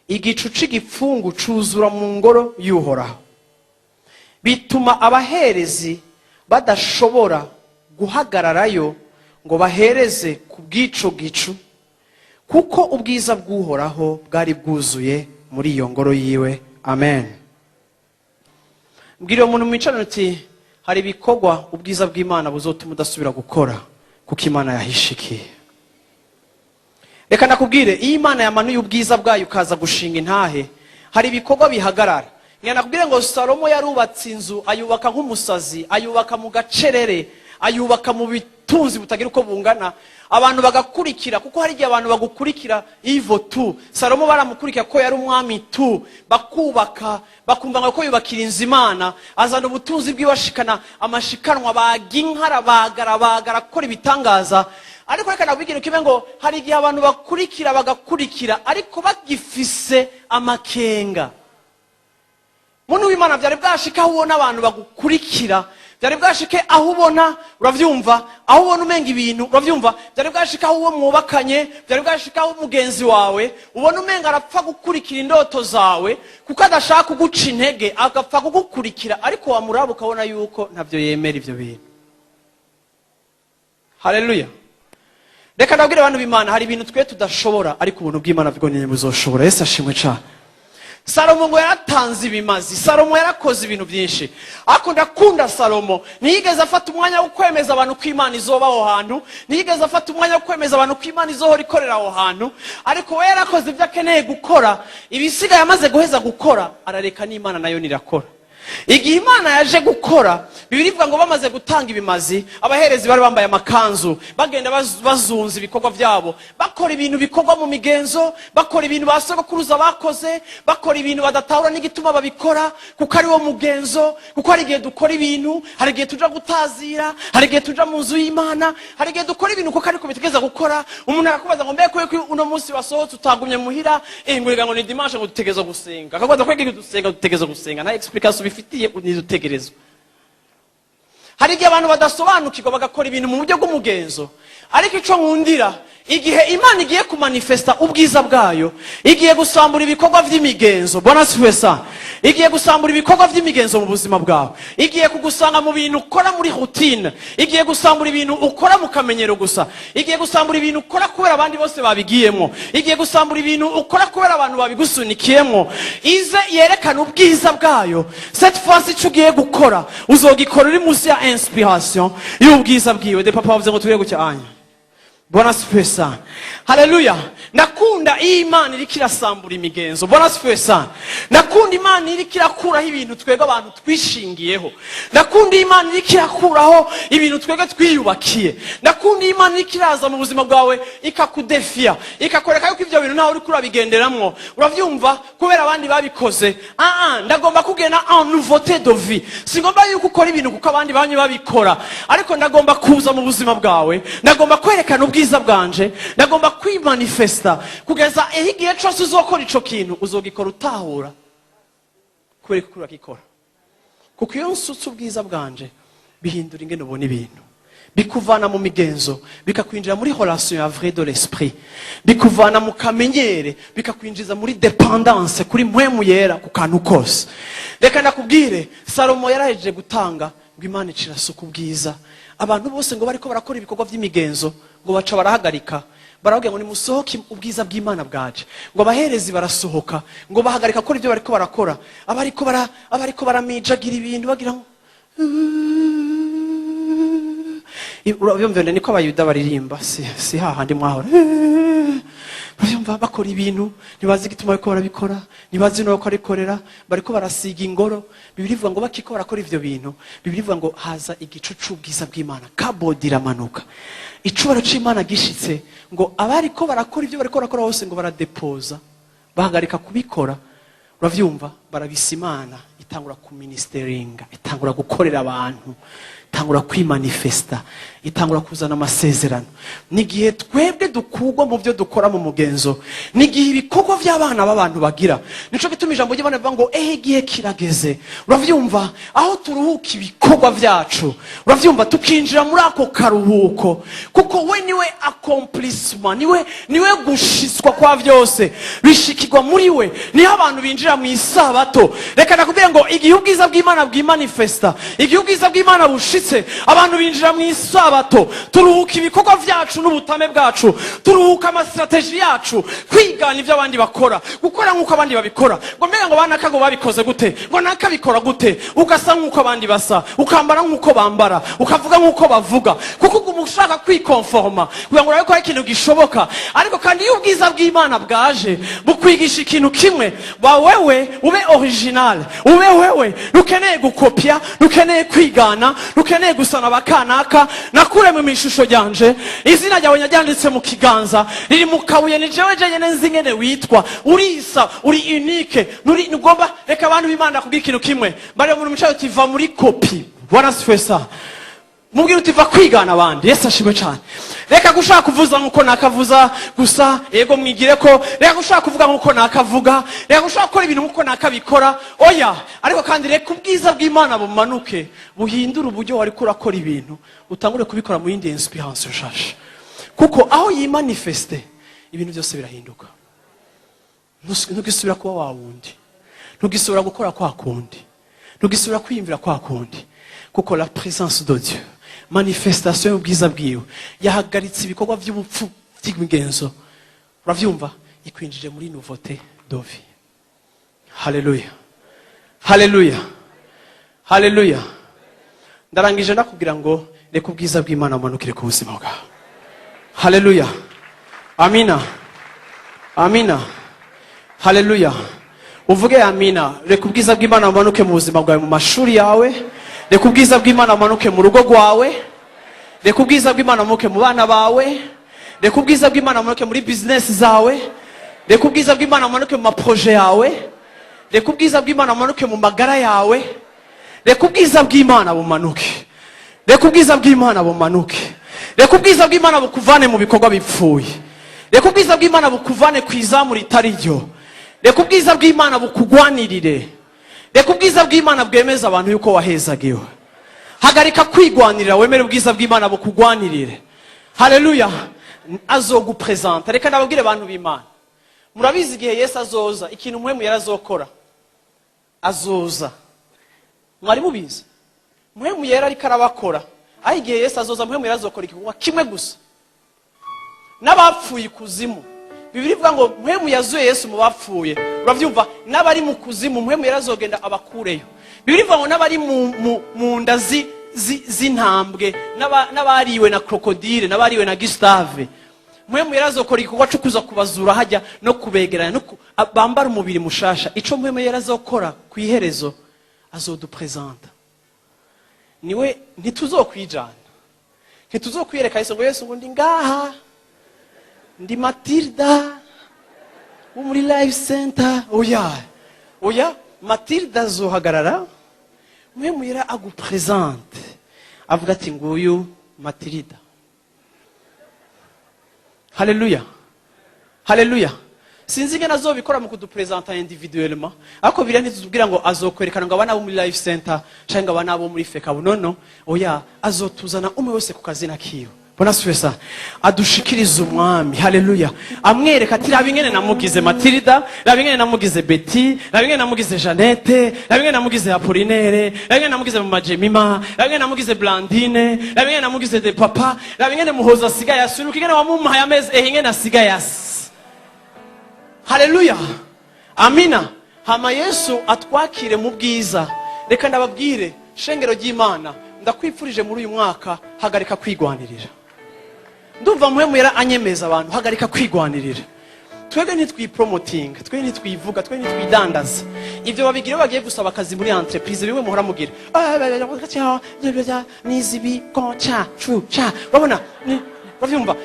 igicu c'igipfungu cuzura mu ngoro y'Uhoraho, bituma abaherezi badashobora guhagararayo ngo bahereze ku bw'ico gicu, kuko ubwiza bw'Uhoraho bwari bwuzuye muri iyo ngoro yiwe. Amen. Mbwira umuntu mwicarane uti hari ibikorwa ubwiza bw'Imana buzotuma udasubira gukora kuko Imana yahishikiye. Reka nakubwire, iyo Imana yamanuye ubwiza bwayo ukaza gushinga intahe, hari ibikorwa bihagarara. Nakubwire ngo Salomo yarubatse inzu, ayubaka nk'umusazi, ayubaka mu gacerere, ayubaka mu bitunzi butagira uko bungana, abantu bagakurikira, kuko hari igihe abantu bagukurikira ivo tu. Salomo baramukurikira ko yari umwami tu, bakubaka, bakumva ko yubakira inzu Imana, azana ubutunzi bw'ibashikana amashikanwa, baginkara, bagara gukora ibitangaza. Ariko reka nabwigire kimwe ngo hari igihe abantu bagakurikira ariko bagifise amakenga. Muntu w'Imana byari bwashika aho ubona abantu bagukurikira, byari bwashike aho ubona, uravyumva, aho ubona umenga ibintu, uravyumva, byari bwashika aho uwo mwubakanye, byari bwashika aho umugenzi wawe ubona umenga arapfa gukurikira indoto zawe kuko adashaka kuguca intege, agapfa kugukurikira, ariko wamuraba ukabona yuko ntavyo yemera ivyo bintu. Haleluya. Reka ndabwire abantu b'Imana, hari ibintu twe tudashobora ariko ubuntu bw'Imana bwo nyine buzoshobora. Yesu ashimwe cyane. Salomo ngo yaratanze ibimazi, Salomo yarakoze ibintu byinshi, ariko ndakunda Salomo ntiyigeze afata umwanya wo kwemeza abantu ko Imana izoba aho hantu, ntiyigeze afata umwanya wo kwemeza abantu ko Imana izohora ikorera aho hantu, ariko we yarakoze ibyo akeneye gukora, ibisigaye amaze guheza gukora arareka n'Imana nayo nirakora. Igihe Imana yaje gukora, bibiri ivuga ngo bamaze gutanga ibimazi abaherezi bari bambaye amakanzu bagenda bazunza ibikorwa byabo bakora ibintu bikorwa mu migenzo bakora ibintu basogokuruza bakoze bakora ibintu badatahura n'igituma babikora kuko ari wo mugenzo kuko hari igihe dukora ibintu hari igihe tuja gutazira hari igihe tuja mu nzu y'Imana hari igihe dukora ibintu kuko ariko bitegeza gukora umuntu arakubaza ngo mbeko ko uno munsi wasohotse utagumye muhira nguriga ngo ni dimanche ngo dutegeza gusenga akabaza kwege dusenga dutegeza gusenga na explication bifitiye nidutegerezwa hari igihe abantu badasobanukirwa bagakora ibintu mu buryo bw'umugenzo ariko ico nkundira igihe Imana igiye kumanifesta ubwiza bwayo igiye gusambura ibikorwa vy'imigenzo bona sifesa igiye gusambura ibikorwa vy'imigenzo mu buzima bwawe igiye kugusanga mu bintu ukora muri routine igiye gusambura ibintu ukora mu kamenyero gusa igiye gusambura ibintu ukora kubera abandi bose babigiyemo igiye gusambura ibintu ukora kubera abantu babigusunikiyemo ize yerekana ubwiza bwayo cette fois ico ugiye gukora uzogikora uri munsi ya inspiration y'ubwiza bwiwe de papa bavuze ngo tugiye gucyanya Bwana asifiwe sana. Haleluya. Nakunda iyi Imana iriko irasambura imigenzo. Bwana asifiwe sana. Nakunda Imana iriko irakuraho ibintu twega abantu twishingiyeho. Nakunda Imana iriko irakuraho ibintu twega twiyubakiye. Nakunda Imana iriko iraza mu buzima bwawe ikakudefia, ikakwereka yuko ivyo bintu naho uri kurabigenderamwo. Uravyumva kubera abandi babikoze. Ndagomba kugena en nouveauté de vie. Singomba yuko ukora ibintu kuko abandi banye babikora. Ariko ndagomba kuza mu buzima bwawe. Ndagomba kwerekana ubwiza bwanje, ndagomba kwimanifesta kugeza igihe cyose uzokora ico kintu uzogikora utahura kubera ko urakikora kuko iyo nsutse ubwiza bwanje bihindura ingene ubona ibintu bikuvana mu migenzo bikakwinjira muri relation ya vrai de l'esprit bikuvana mu kamenyere bikakwinjiza muri dependance kuri mpwemu yera ku kantu kose. Reka nakubwire Salomo yarahejeje gutanga ngo Imana icirasuka ubwiza abantu bose ngo bariko barakora ibikorwa vy'imigenzo ngo baca barahagarika baravuga ngo nimusohoke ubwiza bw'Imana bwaje ngo abaherezi barasohoka ngo bahagarika ko ibyo bariko barakora abariko baramijagira ibintu bagira ngo urabyumvene niko abayuda baririmba si hahandi mwahora Bayumva bakora ibintu nibazi gituma bariko barabikora nibazi no ko arikorera bariko barasiga ingoro Bibiri ivuga ngo bakiko barakora ivyo bintu Bibiri ivuga ngo haza igicucu bwiza bw'Imana kabodira manuka icubaro c'Imana gishitse ngo abariko barakora ivyo bariko barakora hose ngo baradepoza bahagarika kubikora uravyumva barabisa Imana itangura ku ministeringa itangura gukorera abantu itangura kwimanifesta itangura kuzana amasezerano nigihe twebwe dukugwa mu byo dukora mu mugenzo nigihe ibikorwa by'abana b'abantu bagira nico gituma ijambo ry'Imana bivuga ngo gihe kirageze uravyumva aho turuhuka ibikorwa byacu uravyumva tukinjira muri ako karuhuko kuko we niwe accomplishment niwe gushitswa kwa byose bishikirwa muri we niho abantu binjira mu isabato reka nakubwira ngo igihe ubwiza bw'Imana bw'imanifesta igihe ubwiza bw'Imana bushitse abantu binjira mu isabato turuhuka ibikorwa byacu n'ubutame bwacu turuhuka amastrategie yacu kwigana ivyo abandi bakora gukora nkuko abandi babikora ngo mbega ngo bana kago babikoze gute ngo nakabikora gute ugasa nkuko abandi basa ukambara nkuko bambara ukavuga nkuko bavuga kuko umushaka kwikonforma kugira ngo urabikora ikintu gishoboka ariko kandi iyo ubwiza bw'Imana bwaje bukwigisha ikintu kimwe wewe ube original ube wewe nukeneye gukopia nukeneye kwigana nukeneye gusana bakanaka nakure mu mishusho ryanje izina ryawe nyanditse mu kiganza riri mu kabuye ni jewe nyene nzingene witwa urisa uri unique nugomba reka abantu b'Imana kubwira ikintu kimwe bari mu micayo tiva muri kopi Bwana sifesa mubwira utiva kwigana abandi Yesu ashimwe cyane reka gushaka kuvuza nkuko nakavuza gusa yego mwigire ko reka gushaka kuvuga nkuko nakavuga reka gushaka gukora ibintu nkuko nakabikora oya ariko kandi reka ubwiza bw'Imana bumanuke buhindura uburyo wari kurakora ibintu utangure kubikora mu yindi inspiration shasha kuko aho yimanifeste ibintu byose birahinduka ntugisubira kuba wawundi ntugisubira gukora kwa kundi ntugisubira kwiyumvira kwa kundi kuko la présence de Dieu manifestation y'ubwiza bwiwe yahagaritse ibikorwa by'ubupfu by'imigenzo uravyumva ikwinjije muri nouveauté de vie. Haleluya haleluya haleluya ndarangije ndakubwira ngo reka ubwiza bw'Imana bumanukire ku buzima bwawe. Haleluya amina amina haleluya uvuge amina reka ubwiza bw'Imana bumanuke mu buzima bwawe mu mashuri yawe reka ubwiza bw'Imana bumanuke mu rugo rwawe, reka ubwiza bw'Imana bumanuke mu bana bawe, reka ubwiza bw'Imana bumanuke muri business zawe, reka ubwiza bw'Imana bumanuke mu maproje yawe, reka ubwiza bw'Imana bumanuke mu magara yawe, reka ubwiza bw'Imana bumanuke, reka ubwiza bw'Imana bumanuke, reka ubwiza bw'Imana bukuvane mu bikorwa bipfuye, reka ubwiza bw'Imana bukuvane ku izamu ritari ryo, reka ubwiza bw'Imana bukugwanirire, reka ubwiza bw'Imana bwemeza abantu yuko wahezagiwe. Hagarika kwigwanirira, wemere ubwiza bw'Imana bukugwanirire. Haleluya. Azogupresenta. Reka nababwire abantu b'Imana, murabizi igihe Yesu azoza ikintu muhemu yarazokora, azoza. Mwari mubizi muhemu yera ariko arabakora, aho igihe Yesu azoza muhemu yarazokora igikorwa kimwe gusa, n'abapfuye kuzimu. Bibiri ivuga ngo muhemu yazuye Yesu mu bapfuye. Uravyumva? N'abari mu kuzimu muhemu yarazogenda abakureyo. Bibiri ivuga ngo n'abari mu nda z'intambwe, n'abariwe na krokodile, n'abariwe na Gustave, muhemu yarazokora igikorwa cyo kuza kubazura hajya no kubegeranya no bambara umubiri mushasha. Ico muhemu yarazokora ku iherezo azodupresenta. Niwe ntituzokwijana, ntituzokwiyereka Yesu ngo Yesu ngo ndi ngaha, ndi Matilda wo muri live center. Oya, Matilda azohagarara, muhemu yera agupresente, avuga ati nguyu Matilda. Haleluya, haleluya. Sinzi ingene azobikora mu kudupresenta individuellement, ariko biriya ntituzubwira ngo azokwerekana ngo abana bo muri live center cyangwa abana bo muri fekabu. No, oya, azotuzana umwe wese ku kazina kiwe. Bona swesa adushikiriza umwami. Haleluya. Amwereka ati raba ingene namugize Matilda, raba ingene namugize Betty, raba ingene namugize Jeannette, raba ingene namugize Apollinaire, raba ingene namugize Mama Jemima, raba ingene namugize Blandine, raba ingene namugize de papa, raba ingene muhoza asigaye asunuka, ingene wamumpaye amezi ingene asigaye asi. Haleluya. Amina. Hama Yesu atwakire mu bwiza. Reka ndababwire shengero ry'Imana, ndakwipfurije muri uyu mwaka, hagarika kwigwanirira. Ndumva muhemu yera anyemeza abantu, hagarika kwigwanirira. Twebwe ntitwipromoting, twebwe ntitwivuga, twebwe ntitwidandaza. Ivyo babigire bagiye gusaba akazi muri entreprise, bimwe muhora mugira nizibi koncha chucha. Babona bavyumva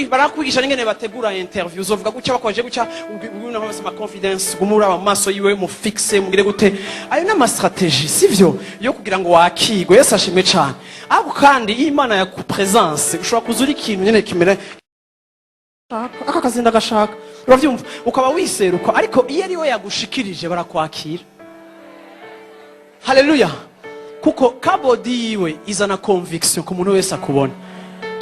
barakubigisha n'ingene bategura interview, uzovuga gucya bakoje gucya ubuna bose ma confidence gumura mu maso yiwe mu fixe mugire gute. Ayo na strategie sivyo yo kugira ngo wakigwe. Yesu ashimwe cyane. Abo kandi Imana ya ku presence ushobora kuzura ikintu nyene kimere aka kazinda gashaka, uravyumva ukaba wiseruka, ariko iyo ari we yagushikirije barakwakira. Haleluya. Kuko kabodi yiwe izana conviction ku muntu wese akubona.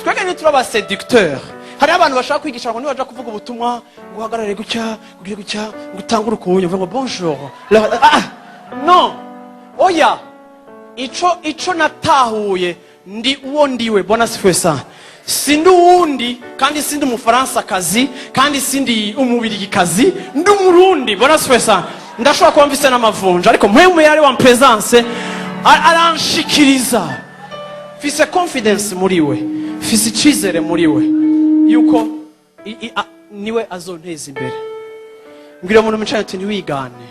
Twege ni turaba seducteur. Hari abantu bashaka kwigisha ngo nibaje kuvuga ubutumwa guhagarare gucya kugira gucya gutangura ukunye ngo bonjour. No. Oya. Ico natahuye ndi uwo ndiwe. Bona sifesa. Sindi uwundi kandi sindi umufaransa kazi kandi sindi umubirigi kazi, ndi umurundi. Bona sifesa. Ndashobora kuba mfise n'amavunja ariko muhemu yari wa presence aranshikiriza. Fise confidence muri we. Fise icyizere muri we yuko niwe azonteza imbere. Mbwira umuntu mwicaye ati ntiwigane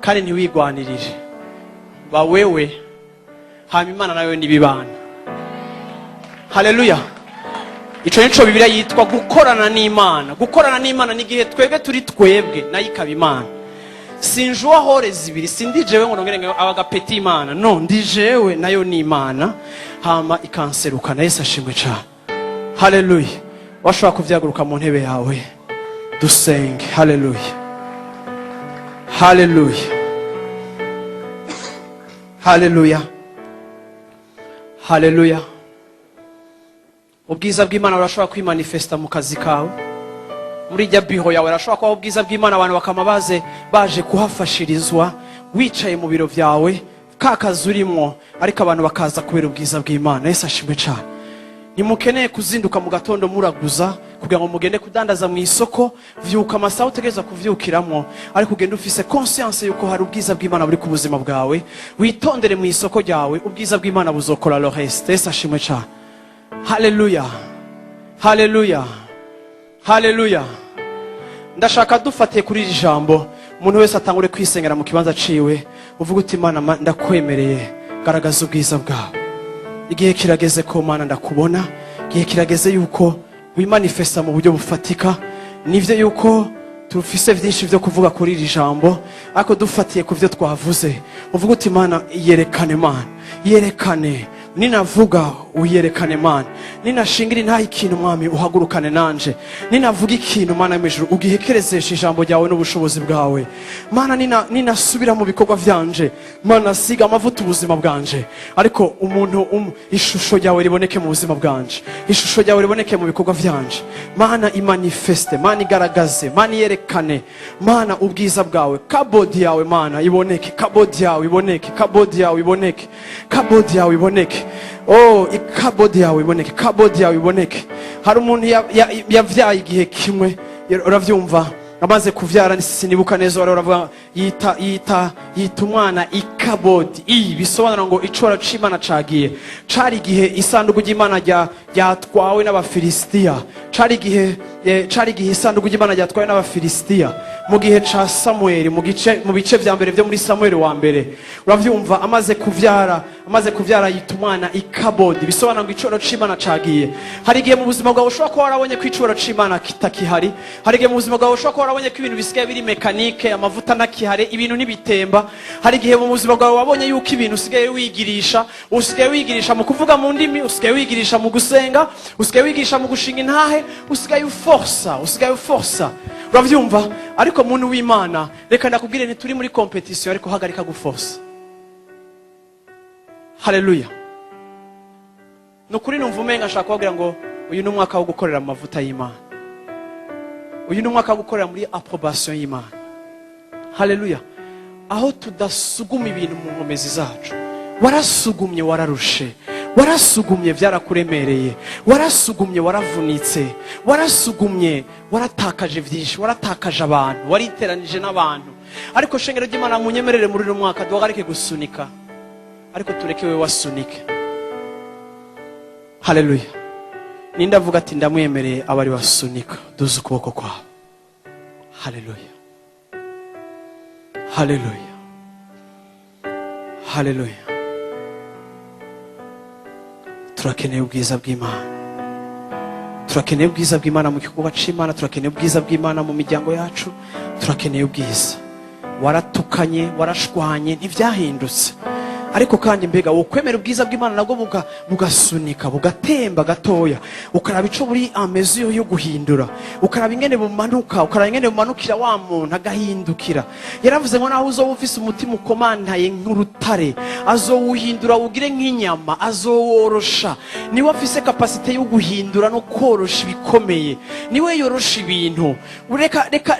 kandi ntiwigwanirire, ba wewe hama Imana nawe nibibana. Haleluya. Ico nico Bibiliya yitwa gukorana n'Imana. Gukorana n'Imana ni gihe twebwe turi twebwe nayo ikaba Imana. Sinjua hore zibiri, sindi jewe ngo nongere abagapeti Imana. No, ndi jewe nayo ni Imana. Hama ikanseruka na Yesu ashimwe cyane. Haleluya. Washobora kuvyaguruka mu ntebe yawe dusenge. Haleluya. Haleluya. Haleluya. Haleluya. Ubwiza bw'Imana burashobora kwimanifesta mu kazi kawe. Muri jya biho yawe arashobora kuba ubwiza bw'Imana abantu bakama baje kuhafashirizwa wicaye mu biro vyawe kakazi urimo, ariko abantu bakaza kubera ubwiza bw'Imana. Yesu ashimwe cyane. Nimukeneye kuzinduka mu gatondo muraguza kugira ngo mugende kudandaza mu isoko, vyuka amasaha utegereza kuvyukiramo, ariko ugende ufise conscience yuko hari ubwiza bw'Imana buri ku buzima bwawe. Witondere mu isoko ryawe, ubwiza bw'Imana buzokora le reste. Yesu ashimwe cyane. Haleluya. Haleluya. Haleluya. Ndashaka dufate kuri iri jambo, umuntu wese atangure kwisengera mu kibanza ciwe, uvuga uti Imana ndakwemereye garagaza ubwiza bwawe. Igihe kirageze ko Mana ndakubona, igihe kirageze yuko wimanifesta mu buryo bufatika. Nivyo yuko tufise vyinshi vyo kuvuga kuri iri jambo, ariko dufatiye ku vyo twavuze, uvuga uti Mana yerekane, Mana yerekane, ninavuga uyerekane Mana, ninashingira nta ikintu Mwami uhagurukane nanje, ninavuga ikintu Mana y'ijuru ugihekerezesha ijambo ryawe n'ubushobozi bwawe. Mana ninasubira mu bikorwa vyanje, Mana siga amavuta ubuzima bwanje, ariko umuntu ishusho ryawe riboneke mu buzima bwanje, ishusho ryawe riboneke mu bikorwa vyanje. Mana imanifeste, Mana igaragaze, Mana yerekane, Mana ubwiza bwawe, kabodi yawe Mana iboneke, kabodi yawe iboneke, kabodi yawe iboneke, kabodi yawe iboneke. Oh, ikabodi yawe iboneke, kabodi yawe iboneke. Hari umuntu yavyaye igihe kimwe, uravyumva, amaze kuvyara sinibuka neza, uravuga yita umwana ikabodi. Bisobanura ngo icora c'Imana cagiye. Cari igihe isanduku ry'Imana ryatwawe n'Abafilisitiya. Cari igihe isanduku ry'Imana ryatwawe n'Abafilisitiya mu gihe ca Samuel, mu bice vya mbere vyo muri Samuel wa mbere. Uravyumva, amaze kuvyara yita umwana ikabodi. Bisobanura ngo icoro c'Imana cagiye. Hari igihe mu buzima bwawe ushobora kuba warabonye ko icoro c'Imana kitakihari. Hari igihe mu buzima bwawe ushobora kuba warabonye ko ibintu bisigaye biri mekanike, amavuta nakihare, ibintu nibitemba. Hari igihe mu buzima bwawe wabonye yuko ibintu usigaye wigirisha mu kuvuga mu ndimi, usigaye wigirisha mu gusenga, usigaye wigirisha mu gushinga intahe, usigaye uforsa. Uravyumva, ariko muntu w'Imana, reka ndakubwire ntituri muri competition, ariko hagarika guforsa. Haleluya. Nukuri numva umenga nshaka kubabwira ngo uyu ni umwaka wo gukorera amavuta y'Imana. Uyu ni umwaka wo gukorera muri approbation y'Imana. Haleluya. Aho tudasuguma ibintu mu nkomezi zacu. Warasugumye wararushe, warasugumye byarakuremereye, warasugumye waravunitse, warasugumye waratakaje vyinshi, waratakaje abantu, wariteranije n'abantu. Ariko shengero ry'Imana munyemerere muri uyu mwaka duhagarike gusunika, ariko tureke wewe wasunike. Haleluya. Ninda avuga ati ndamwemereye abari wasunika, duze ukuboko kwawe. Haleluya. Haleluya. Haleluya. Turakeneye ubwiza bw'Imana. Turakeneye ubwiza bw'Imana mu gikorwa c'Imana, turakeneye ubwiza bw'Imana mu miryango yacu, turakeneye ubwiza. Waratukanye, warashwanye, ntivyahindutse. Ariko kandi mbega wokwemera ubwiza bw'Imana nabwo bugasunika, bugatemba gatoya, ukaraba ico buri amezo yo guhindura, ukaraba ingene bumanuka, ukaraba ingene bumanukira wa muntu agahindukira. Yaravuze ngo naho uzoba ufise umutima ukomantaye nk'urutare, azowuhindura ugire nk'inyama, azoworosha. Niwe afise capacité yo guhindura no korosha ibikomeye, niwe yorosha ibintu.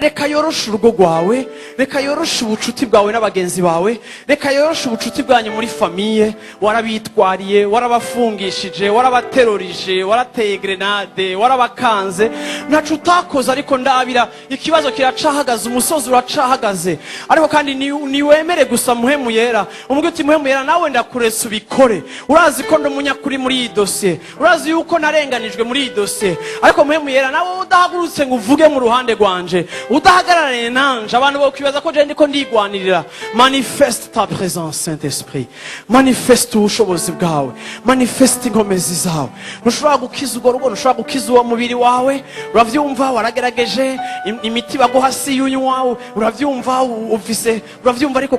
Reka yorosha urugo rwawe, reka yorosha ubucuti bwawe n'abagenzi bawe, reka yorosha ubucuti bwanyu muri famille. Warabitwariye, warabafungishije, warabaterorije, warateye grenade, warabakanze, ntacu utakoze. Ariko ndabira ikibazo kiracahagaze, umusozi uracahagaze. Ariko kandi niwemere gusa muhemu yera, umubwire uti muhemu yera nawe ndakuretse ubikore. Urazi ko ndumunyakuri muri iyi dossier, urazi yuko narenganijwe muri iyi dossier, ariko muhemu yera nawe udahagurutse ngo uvuge mu ruhande rwanje, udahagararanye nanje. Abantu bo kwibaza ko je ndiko ndigwanirira. Manifeste ta présence, Saint-Esprit. Manifeste ubushobozi bwawe, manifeste inkomezi zawe. Ntushobora gukiza urwo rugo, ntushobora gukiza uwo mubiri wawe. Uravyumva, waragerageje imiti baguha si yuyu wawe, uravyumva ufise, uravyumva. Ariko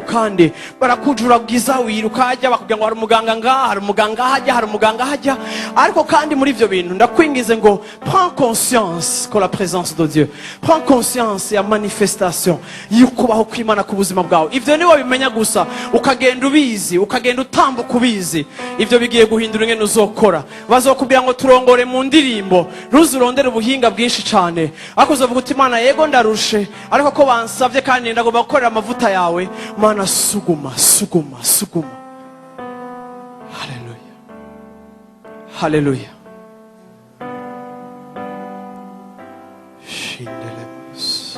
kandi barakujura bwiza, wiruka hajya bakubwira ngo hari umuganga ngaha, hari umuganga hajya, hari umuganga hajya. Ariko kandi muri ivyo bintu ndakwingize ngo prends conscience ko la présence de Dieu, prends conscience ya manifestation y'ukubaho kw'Imana ku buzima bwawe. Ivyo niwe bimenya gusa, ukagenda ubizi, ukagenda utambuka ubizi. Ivyo bigiye guhindura ingene uzokora. Bazokubwira ngo turongore mu ndirimbo, ntuzurondere ubuhinga bwinshi cyane, ariko uzovuga uti Mana yego ndarushe, ariko ko bansavye kandi ndagomba gukorera amavuta yawe. Mana suguma. Haleluya. Haleluya. Shindelemos.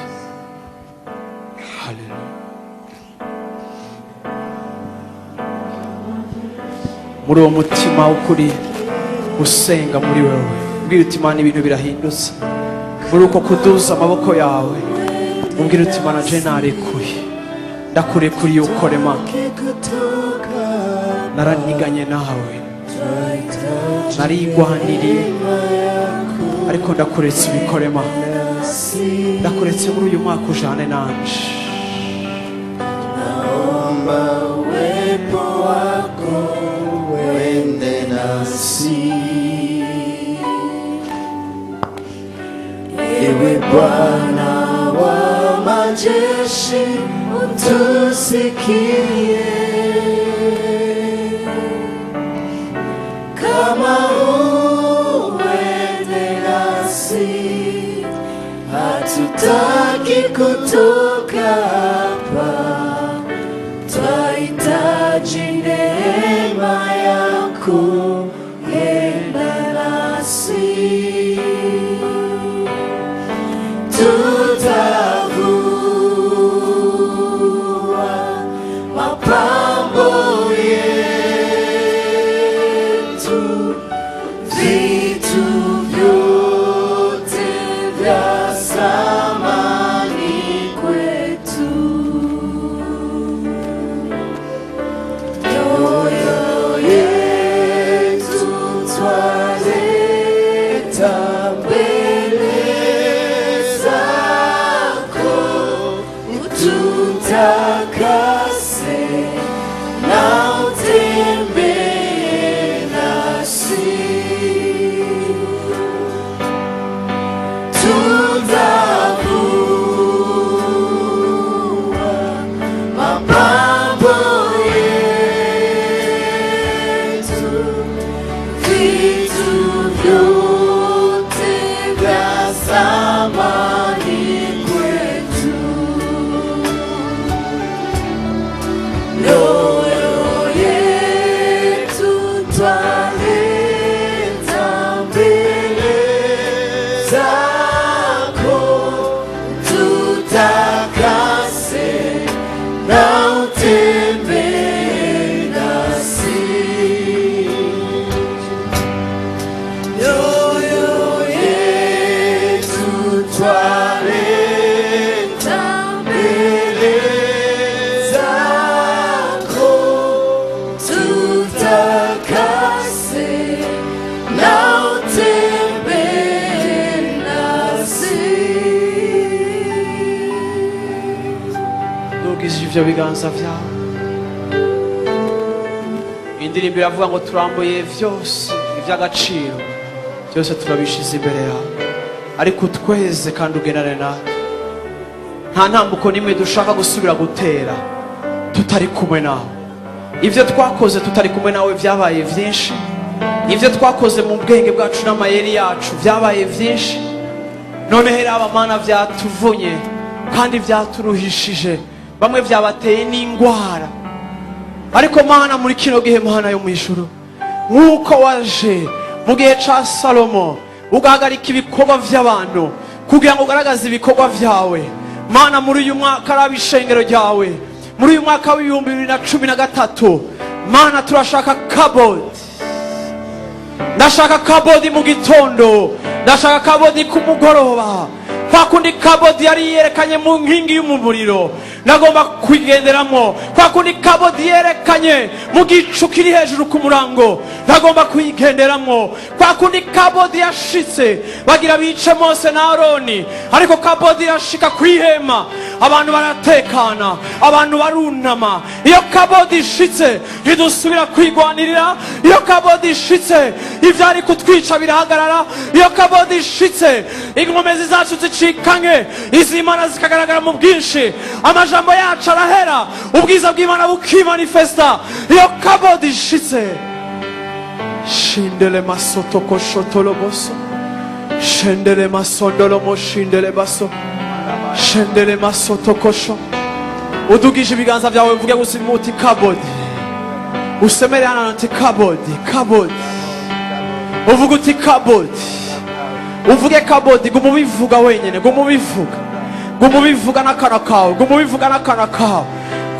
Haleluya. Muri uwo mutima ukuri usenga muri wewe, ubwira uti Mana ibintu birahindutse. Muri uko kuduza amaboko yawe, ubwira uti Mana je narekuye, ndakurekuriye ukore Mana. Naraniganye nawe, narigwaniriye, ariko ndakuretse ubikore Mana. Ndakuretse muri uyu mwaka ujane nanje. Naomba uwepo wako uende nasi, ewe Bwana wa majeshi, utusikie. Kama uende nasi, hatutaki kutoka hapa, twahitaji neema yako, enda nasi. Tutavua mapambo yetu, vitu vyote vya samani kwetu, mioyo yetu twaleta mbele zako, ututakase na utembee nasi. Tutavua mapambo yetu, vitu vyote vya samani kwetu, mioyo yetu twaleta mbele zako, tutakase na utembee nasi. Mioyo yetu twaleta mbele zako, tutakase na utembee nasi. Nugije ivyo biganza vyawe. Indirimbo iravuga ngo turambuye vyose ivy'agaciro, byose turabishize imbere yawe, ariko utweze kandi ugenane natwe. Nta ntambuko nimwe dushaka gusubira gutera tutari kumwe nawe. Ivyo twakoze tutari kumwe nawe vyabaye vyinshi, ivyo twakoze mu bwenge bwacu n'amayeri yacu vyabaye vyinshi. None hera abamana vyatuvunye kandi vyaturuhishije, bamwe vyabateye n'ingwara. Ariko Mana, muri kino gihe Mana yo mw'ijuru, nk'uko waje mu gihe ca Salomo ugahagarika ibikorwa vy'abantu kugira ngo ugaragaze ibikorwa vyawe Mana, muri uyu mwaka araba ishengero ryawe, muri uyu mwaka w'ibihumbi 2013 Mana, turashaka kabodi. Ndashaka kabodi mu gitondo, ndashaka kabodi ku mugoroba. Kwa kundi kabodi yari yerekanye mu nkingi y'umuriro, nagomba kwigenderamo. Kwa kundi kabodi yerekanye mu gicu kiri hejuru ku murango, nagomba kwigenderamo. Kwa kundi kabodi yashitse bagira bice Mose na Aroni, ariko kabodi yashika kwihema, abantu baratekana, abantu barunama. Iyo kabodi ishitse ntidusubira kwigwanirira. Iyo kabodi ishitse ivyari kutwica birahagarara. Iyo kabodi ishitse inkomezi zacu zicikanye, izimana zikagaragara mu bwinshi, amajambo yacu arahera, ubwiza bw'Imana bukimanifesta. Iyo kabodi ishitse, shindele masoto koshotolo boso, shendele masondolo mo shindele baso, shendele masoto kosho. Udugije ibiganza vyawe uvuge gusimuti kabodi, usemere hano nti kabodi, kabodi. Uvuge uti kabodi, uvuge kabodi, gumubivuga wenyene, gumubivuga, gumubivuga n'akana kawe, gumubivuga n'akana kawe,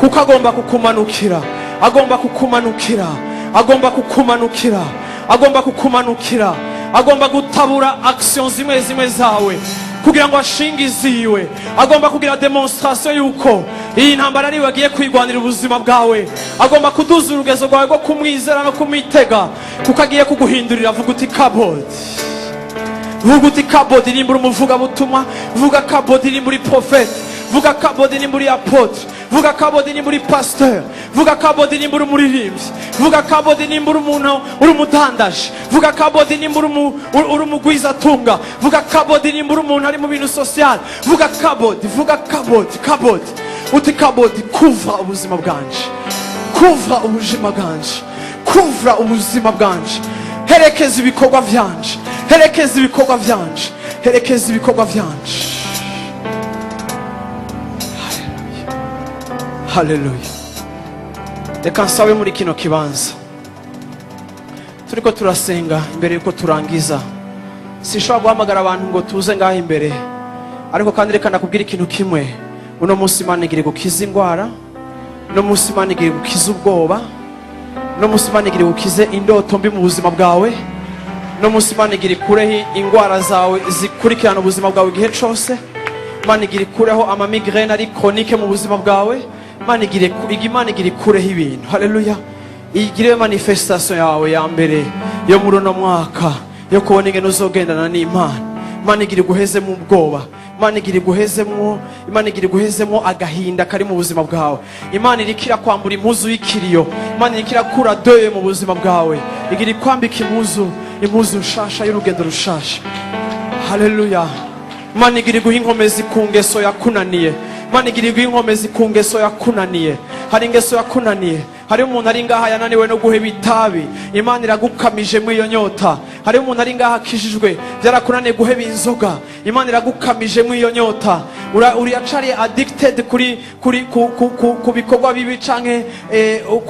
kuko agomba kukumanukira, agomba kukumanukira, agomba kukumanukira, agomba kukumanukira, agomba gutabura action zimwe zawe kugira ngo ashinge iziwe. Agomba kugira demonstration yuko iyi ntambara niwe agiye kwirwanira ubuzima bwawe. Agomba kuduza urugezo rwawe rwo kumwizera no kumwitega, kuko agiye kuguhindurira. Vuga uti kabodi, vuga uti kabodi nimba uri umuvugabutumwa, vuga kabodi nimba uri profete, vuga kabodi nimba uri apotre, vuga kabodi nimba uri pasteur, vuga kabodi nimba uri umuririmbyi, vuga kabodi nimba uri umuntu uri umudandaji, vuga kabodi nimba uri umugwizatunga, vuga kabodi nimba uri umuntu ari mu bintu social, vuga kabodi, vuga kabodi, kabodi. Uti kabodi, kuvra ubuzima bwanje, kuvra ubuzima bwanje, kuvra ubuzima bwanje, herekeza ibikorwa vyanje, herekeza ibikorwa vyanje, herekeza ibikorwa vyanje. Haleluya. Reka nsabe muri kino kibanza turiko turasenga, imbere yuko turangiza. Sinshobora guhamagara abantu ngo tuze ngaho imbere, ariko kandi reka ndakubwira ikintu kimwe. Uno munsi Imana igiye gukiza indwara, uno munsi Imana igiye gukiza ubwoba, uno munsi Imana igiye gukiza indoto mbi mu buzima bwawe, uno munsi Imana igiye kureho indwara zawe zikurikirana ubuzima bwawe igihe cyose. Imana igiye kureho amamigraine ari chronique mu buzima bwawe. Imana igiye kureho ibintu. Haleluya. Igire manifestation yawe ya mbere yo muri uno mwaka yo kubona ingene uzogendana n'Imana. Imana igiye guhezemo ubwoba, Imana igiye guhezemo agahinda kari mu buzima bwawe. Imana irikira kwambura impuzu y'ikiriyo, Imana irikira kura deuil mu buzima bwawe, igiye kwambika impuzu nshasha y'urugendo rushasha. Haleluya. Imana igiye guha inkomezi ku ngeso yakunaniye, Imana igiye guha inkomezi ku ngeso yakunaniye. Hari ingeso yakunaniye, hari umuntu ari ngaha yananiwe no guheba itabi, Imana iragukamije mu iyo nyota. Hari umuntu ari ngaha akijijwe byarakunaniye guheba inzoga, Imana iragukamije mu iyo nyota. Uriyacari addicted ku bikorwa bibi canke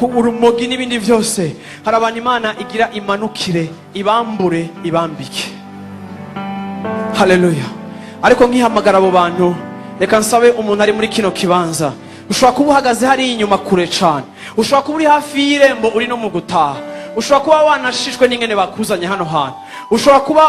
urumogi n'ibindi byose. Hari abantu Imana igira imanukire, ibambure, ibambike. Haleluya. Ariko nkihamagara abo bantu, reka nsabe umuntu ari muri kino kibanza. Ushobora kuba uhagaze hari inyuma kure cyane, ushobora kuba uri hafi y'irembo uri no mu gutaha, ushobora kuba wanashishwe n'ingene bakuzanye hano hantu, ushobora kuba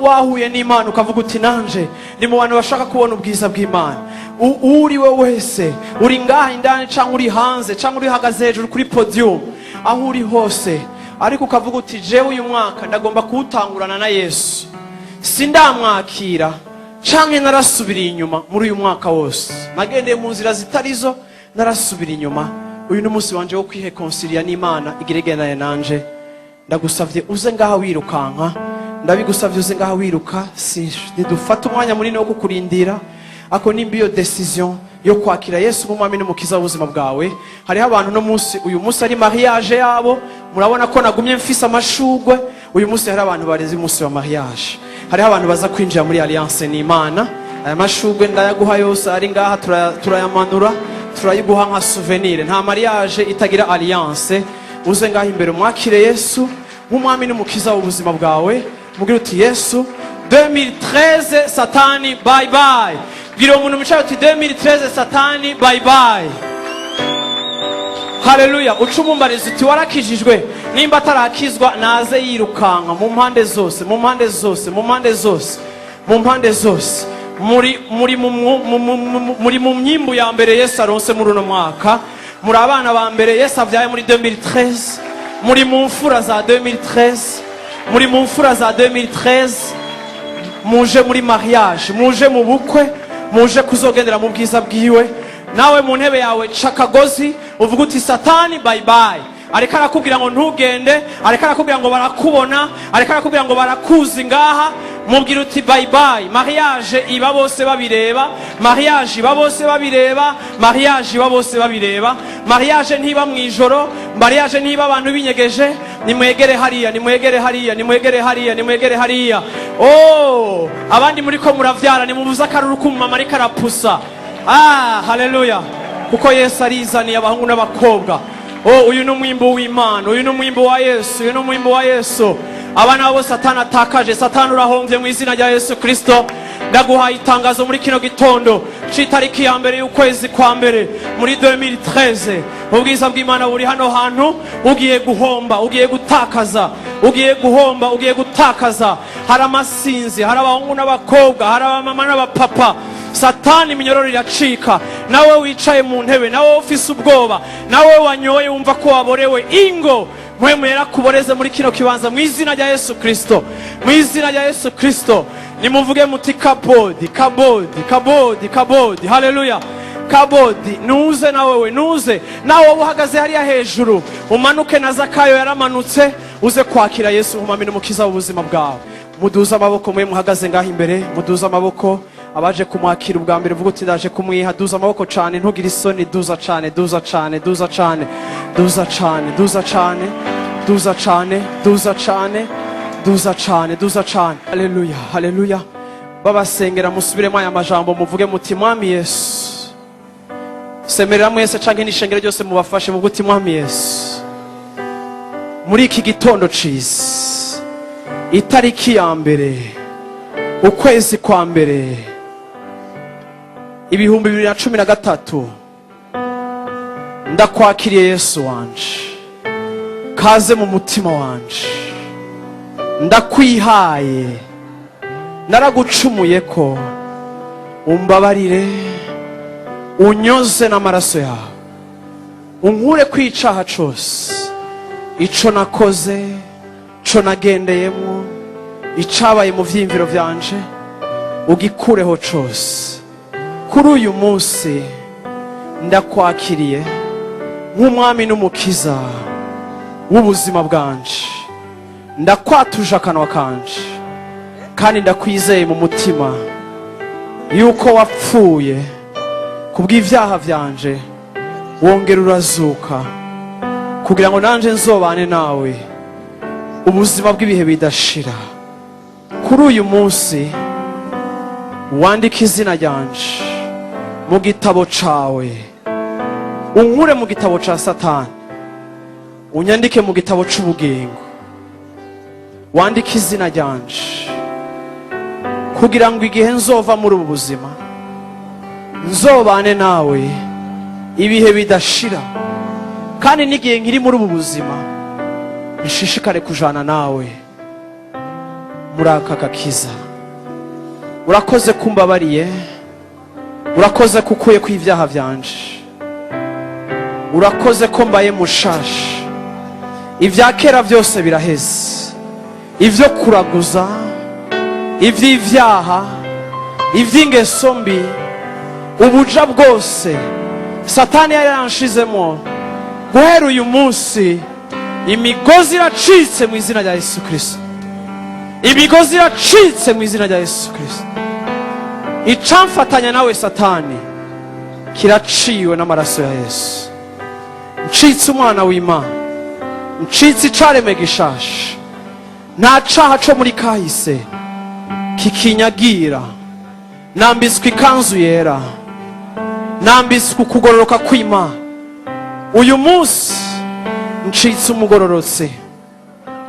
wahuye n'Imana ukavuga uti nanje ni mu bantu bashaka kubona ubwiza bw'Imana. Uri we wese, uri ngaha indani cyangwa uri hanze cyangwa uri hagaze hejuru kuri podium, aho uri hose, ariko ukavuga uti jewe uyu mwaka ndagomba kuwutangurana na Yesu, sindamwakira canke narasubiriye inyuma muri uyu mwaka wose, nagendeye mu nzira zitarizo, narasubira inyuma. Uyu n'umunsi wanje wo kwihekonsilia n'Imana igiregenanye nanje. Ndagusavye uze ngaha wirukanka, ndabigusavye uze ngaha wiruka, ntidufata umwanya munini wo kukurindira. Ako nimba iyo decision yo kwakira Yesu nk'umwami n'umukiza w'ubuzima bwawe. Hariho abantu no munsi, uyu munsi ari mariage yabo, murabona ko nagumye mfise amashugwe. Uyu munsi hari abantu bareze umunsi wa mariage, hariho abantu baza kwinjira muri alliance n'Imana. Aya mashugwe ndayaguha yose ari ngaha, turayamanura, turayiguha nka souvenir. Nta mariage itagira alliance. Uze ngaha imbere mwakire Yesu nk'umwami n'umukiza w'ubuzima bwawe. Mugire uti Yesu 2013 satani bye bye. Bwira umuntu mucaye uti 2013 satani bye bye. Haleluya. Ucumumbariza uti warakijijwe, nimba atarakizwa naze yirukanka mu mpande zose, mu mpande zose, mu mpande zose, mu mpande zose. Muri mu myimbu ya mbere Yesu aronse muri uno mwaka, muri abana ba mbere Yesu avyaye muri 2013, muri mu mfura za 2013, muri mu mfura za 2013. Muje muri mariage, muje mu bukwe, muje kuzogendera mu bwiza bwiwe. Nawe mu ntebe yawe cakagozi uvuga uti satani bye bye. Areka arakubwira ngo ntugende, areka arakubwira ngo barakubona, areka arakubwira ngo barakuzi ngaha. Mubwira uti bye bye. Mariage iba bose babireba, mariage iba bose babireba, mariage iba bose babireba. Mariage ntiba mwijoro, mariage ntiba abantu binyegeje. Nimwegere hariya, nimwegere hariya, nimwegere hariya, nimwegere hariya. Oh, abandi muri ko muravyara nimubuza karuru kumama ari karapusa. Haleluya. Kuko Yesu arizaniye abahungu n'abakobwa. Oh, uyu n'umwimbo w'Imana, uyu n'umwimbo wa Yesu, uyu n'umwimbo wa Yesu. Abana babo Satani atakaje, Satani urahomvye mu izina rya Yesu Kristo. Ndaguhaye itangazo muri kino gitondo c'itariki ya mbere y'ukwezi kwa mbere muri 2013. Ubwiza bw'Imana buri hano hantu. Ugiye guhomba, ugiye gutakaza, ugiye guhomba, ugiye gutakaza. Hari amasinzi, hari abahungu n'abakobwa, hari abamama n'abapapa. Satani minyororo iracika. nawe wicaye mu ntebe, nawe ufise ubwoba, nawe wanyoye wumva ko waborewe, ingo mpwemu yera kuboreze muri kino kibanza mu izina rya Yesu Kristo, mu izina rya Yesu Kristo. Nimuvuge muti kabodi, kabodi, kabodi, kabodi. Haleluya. Kabodi, nuze nawe we, nuze nawe uhagaze hariya hejuru, umanuke na Zakayo yaramanutse, uze kwakira Yesu umwami n'umukiza w'ubuzima bwawe. Muduza amaboko mwe muhagaze ngaho imbere, muduza amaboko abaje kumwakira ubwa mbere, vuga uti ndaje kumwiha. Duza amaboko cyane, ntugire isoni, duza cyane, duza cyane, duza cyane, duza cyane, duza cyane, duza cyane, duza cyane, duza cyane, duza cyane. Haleluya, haleluya. Babasengera musubiremo aya majambo, muvuge muti mwami Yesu. Semerera mwese canke n'ishengero ryose mubafashe, muvuge uti mwami Yesu, muri iki gitondo ciza, itariki ya mbere ukwezi kwa mbere 2013, ndakwakiriye Yesu wanje, kaze mu mutima wanje, ndakwihaye, naragucumuye ko, umbabarire, unyoze n'amaraso yawe, unkure kwicaha cose, ico nakoze, ico nagendeyemo, icabaye mu vyimviro vyanje, ugikureho cose. Kuri uyu munsi ndakwakiriye nk'umwami n'umukiza w'ubuzima bwanje, ndakwatuje akanwa kanje, kandi ndakwizeye mu mutima yuko wapfuye kubw'ivyaha vyanje, wongera urazuka kugira ngo nanje nzobane nawe ubuzima bw'ibihe bidashira. Kuri uyu munsi wandika izina ryanje mu gitabo cawe, unkure mu gitabo ca Satani, unyandike mu gitabo c'ubugingo. Wandike izina ryanje kugira ngo igihe nzova muri ubu buzima nzobane nawe ibihe bidashira, kandi n'igihe nkiri muri ubu buzima nshishikare kujana nawe muri aka gakiza. Urakoze kumbabariye, urakoze kukuye ku ivyaha vyanje, urakoze ko mbaye mushasha, ivya kera vyose biraheze, ivyo kuraguza, ivy'ivyaha, ivy'ingeso mbi, ubuja bwose Satani yari yanshizemo, guhera uyu munsi imigozi iracitse mu izina rya Yesu Kristo, imigozi iracitse mu izina rya Yesu Kristo. Icamfatanya nawe Satani kiraciwe n'amaraso ya Yesu. Ncitse umwana w'Imana, ncitse icareme gishasha, nta caha co muri kahise kikinyagira, nambitswe ikanzu yera, nambitswe ukugororoka kw'Imana. Uyu munsi ncitse umugororotse.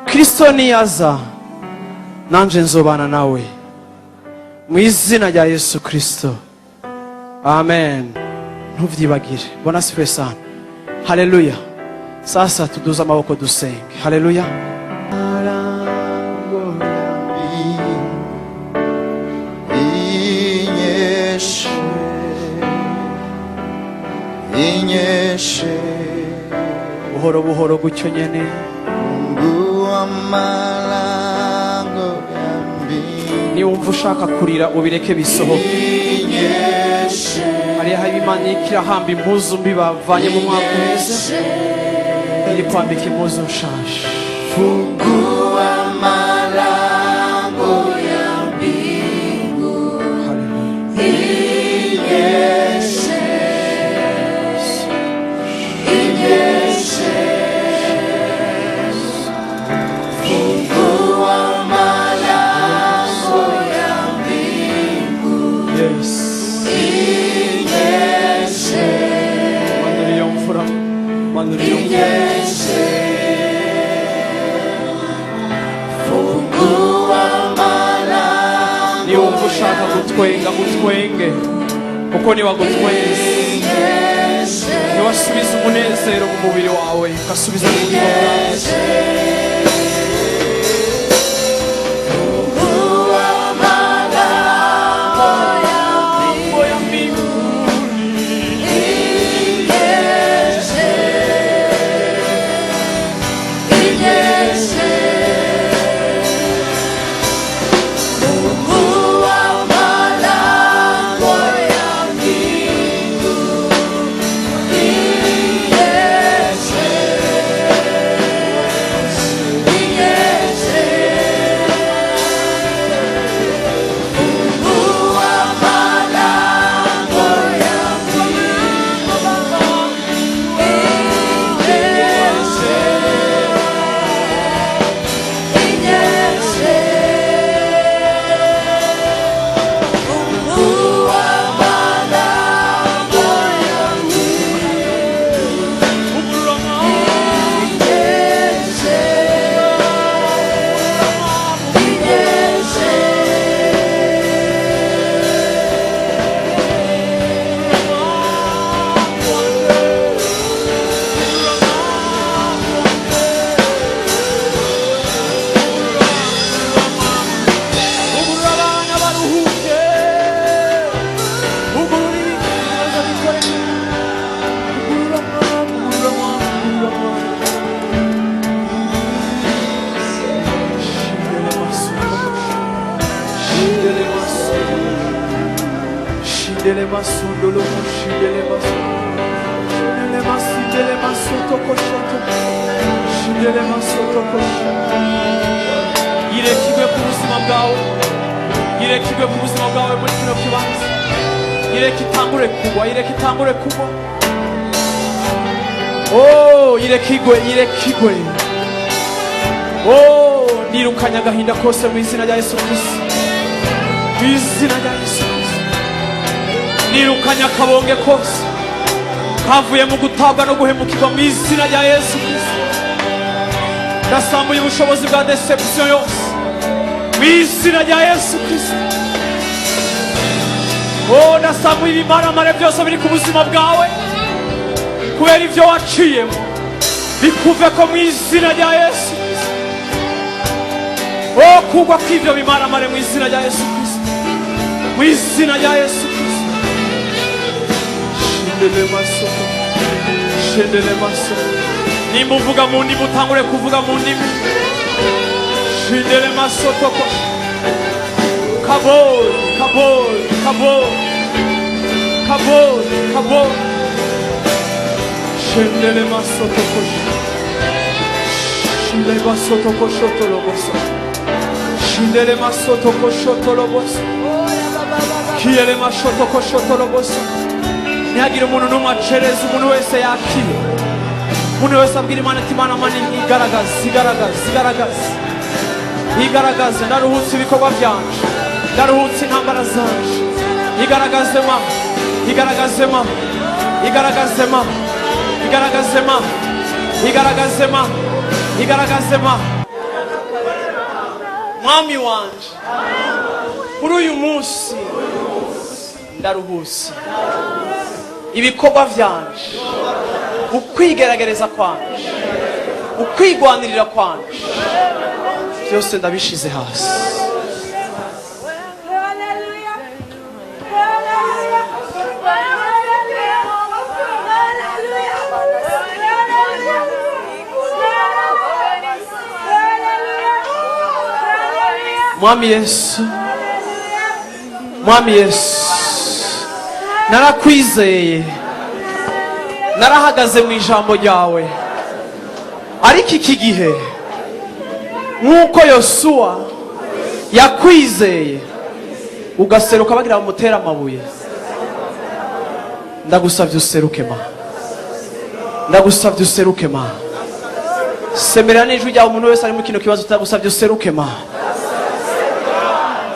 Kristo niyaza nanje nzobana nawe mu izina rya Yesu Kristo, amen. Ntuvyibagire. Bwana asifiwe sana. Haleluya. Sasa tuduza amaboko dusenge. Haleluya. Inyeshe buhoro buhoro gutyo nyene, niwumva ushaka kurira ubireke bisohoke. Hariya hari Imana ikirahamba impuzu mbi bavanye mu mwaka uheze, iri kwambika impuzu nshasha. Fungua malango ya mbingu, inyeshe, inyeshe. Fungua malango ya mbingu, Yes. inyeshe, Manuri yomfura, manuri yomfura. inyeshe. Fungua malango, Niwumva ushaka gutwenga gutwenge, kuko niwagutwenze niwasubiza umunezero mu mubiri wawe, ugasubiza mu bugingo bwawe. fungua malango ya mbinguni, Shindele masundolo shindele maso. Shindele masindele masoto koshoto. Shindele masoto koshoto. Irekigwe ku buzima bwawe. Irekigwe ku buzima bwawe muri kino kibanza. Irekitangure kugwa, irekitangure kugwa. Oh, irekigwe, irekigwe. Oh, nirukanya agahinda kose mu izina rya Yesu Kristo. Mu izina rya Yesu Kristo. Nirukanya akabonge kose kavuye mu gutabwa no guhemukirwa mu izina rya Yesu Kristo. Ndasambuye ubushobozi bwa deception yose mu izina rya Yesu Kristo. Oh, ndasambuye ibimaramare byose biri ku buzima bwawe kubera ibyo waciyemo bikuve ko mu izina rya Yesu Kristo. Oh, kugwa kw'ibyo bimaramare mu izina rya Yesu Kristo. Mu izina rya Yesu Kristo. Shindele masoko. Shindele masoko. Nimba uvuga mu ndimi utangure kuvuga mu ndimi. Shindele masoko ko. Kabol, kabol, kabol. Kabol, kabol. Shindele masoko ko. Shindele masoko ko shotolo boso. Shindele masoto ko shotolo boso. Kiyele mashoto ko shotolo boso. Ntihagire umuntu n'umwe acereza, umuntu wese yakire. Umuntu wese abwira Imana ati Imana mani igaragaze, igaragaze, igaragaze. Igaragaze, ndaruhutse ibikorwa byanje. Ndaruhutse intambara zanje. Igaragaze ma. Igaragaze ma. Igaragaze ma. Igaragaze ma. Igaragaze ma. Igaragaze ma. Mwami wanje. Muri uyu munsi ndaruhutse. Ibikorwa byanje, ukwigerageza kwanje, ukwigwanirira kwanje, byose ndabishize hasi. Mwami Yesu, Mwami Yesu, narakwizeye, narahagaze mu ijambo ryawe, ariko iki gihe nk'uko Yosuwa yakwizeye ugaseruka bagira bamutera amabuye, ndagusabye useruke ma, ndagusabye useruke ma. Semerera n'ijwi ryawe umuntu wese ari mu kino kibazo, ndagusabye useruke ma.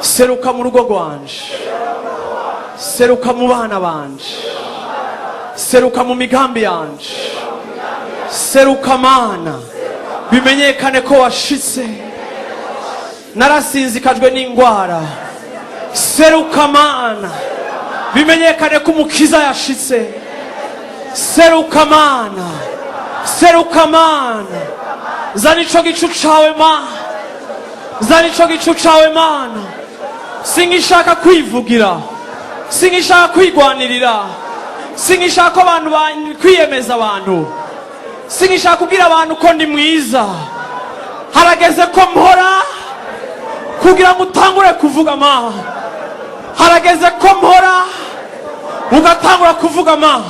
Seruka mu rugo rwanje, seruka mu bana banje, seruka mu migambi yanje, seruka Mana, bimenyekane ko washitse. Narasinzikajwe n'indwara, seruka Mana, bimenyekane ko umukiza yashitse. Seruka Mana, seruka Mana, zana ico gicu cawe Mana, zana ico gicu cawe Mana. Singishaka kwivugira, singishaka kwigwanirira, singishaka ko abantu kwiyemeza abantu, singishaka kubwira abantu ko ndi mwiza. Harageze ko mpora kugira ngo utangure kuvuga ma. Harageze ko mpora ugatangura kuvuga ma.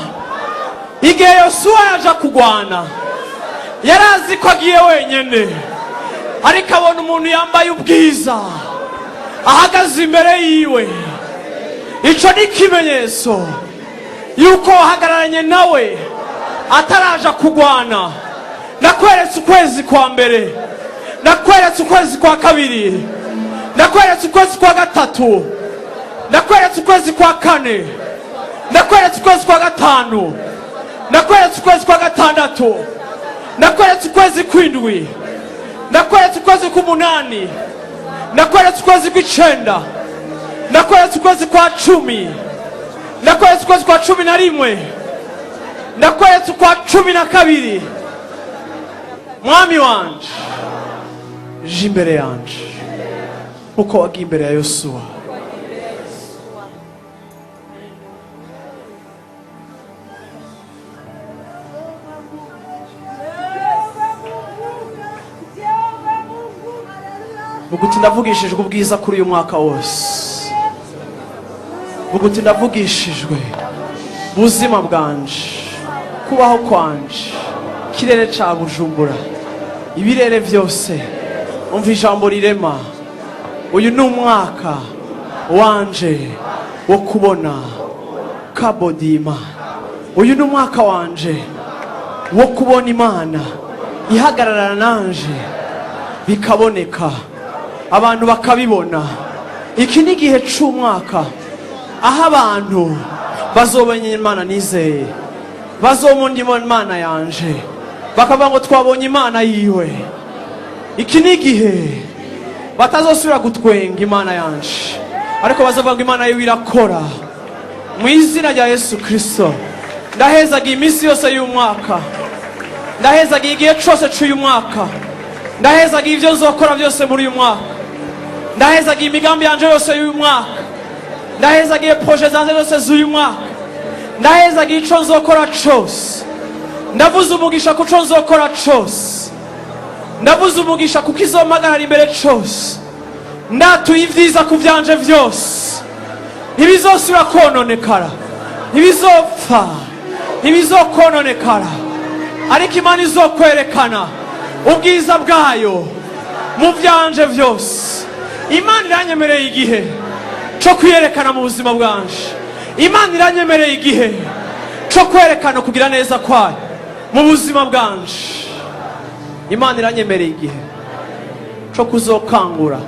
Igihe Yosuwa yaje kugwana, yarazi ko agiye wenyene, ariko abona umuntu yambaye ubwiza ahagaze imbere yiwe. Ico ni ikimenyetso yuko wahagararanye nawe ataraja kugwana. Nakweretse ukwezi kwa mbere, nakweretse ukwezi kwa kabiri, nakweretse ukwezi kwa gatatu, nakweretse ukwezi kwa kane, nakweretse ukwezi kwa gatanu, nakweretse ukwezi kwa gatandatu, nakweretse ukwezi kw'indwi, nakweretse ukwezi k'umunani, nakweretse ukwezi kw'icenda, nakweretse ukwezi kwa cumi, nakweretse ukwezi kwa cumi na rimwe, nakweretse ukwa cumi na kabiri. Mwami wanje, je imbere yanje uko wagiye imbere ya Yosuwa. Vuga uti ndavugishijwe ubwiza kuri uyu mwaka wose. vuga uti ndavugishijwe ubuzima bwanje, kubaho kwanje, ikirere ca Bujumbura, ibirere byose, umva ijambo rirema. Uyu ni umwaka wanje wo kubona kabodima. Uyu ni umwaka wanje wo kubona Imana ihagararana nanje bikaboneka, abantu bakabibona. Iki ni igihe c'umwaka aho abantu bazobonye Imana nizeye, bazomunda Imana yanje, bakavuga ngo twabonye Imana yiwe. Iki ni igihe batazosubira gutwenga Imana yanje, ariko bazavuga ngo Imana yiwe irakora. Mu izina rya Yesu Kristo ndahezaga iminsi yose y'umwaka, ndahezaga igihe cyose cy'uyu mwaka, ndahezaga ibyo nzokora byose muri uyu mwaka, ndahezaga imigambi yanje yose y'uyu mwaka, ndahezaga projet zanje zose z'uyu mwaka, ndahezaga ico nzokora cyose. Ndavuze umugisha ku co nzokora cyose, ndavuze umugisha kuko izompagarara imbere cyose. Ndatuye ivyiza ku vyanje vyose, ntibizosubira kononekara, ntibizopfa, ntibizokononekara, ariko Imana izokwerekana ubwiza bwayo mu vyanje vyose. Imana iranyemereye igihe cyo kwiyerekana mu buzima bwanje. Imana iranyemereye igihe cyo kwerekana kugira neza kwayo mu buzima bwanje. Imana iranyemereye igihe cyo kuzokangura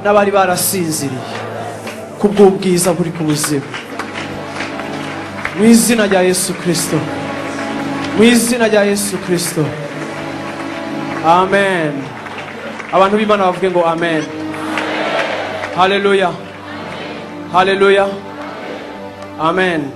n'abari barasinziriye kubw'ubwiza buri ku buzima. Mu izina rya Yesu Kristo, mu izina rya Yesu Kristo, amen. Abantu b'Imana bavuge ngo amen. Haleluya, haleluya, amen.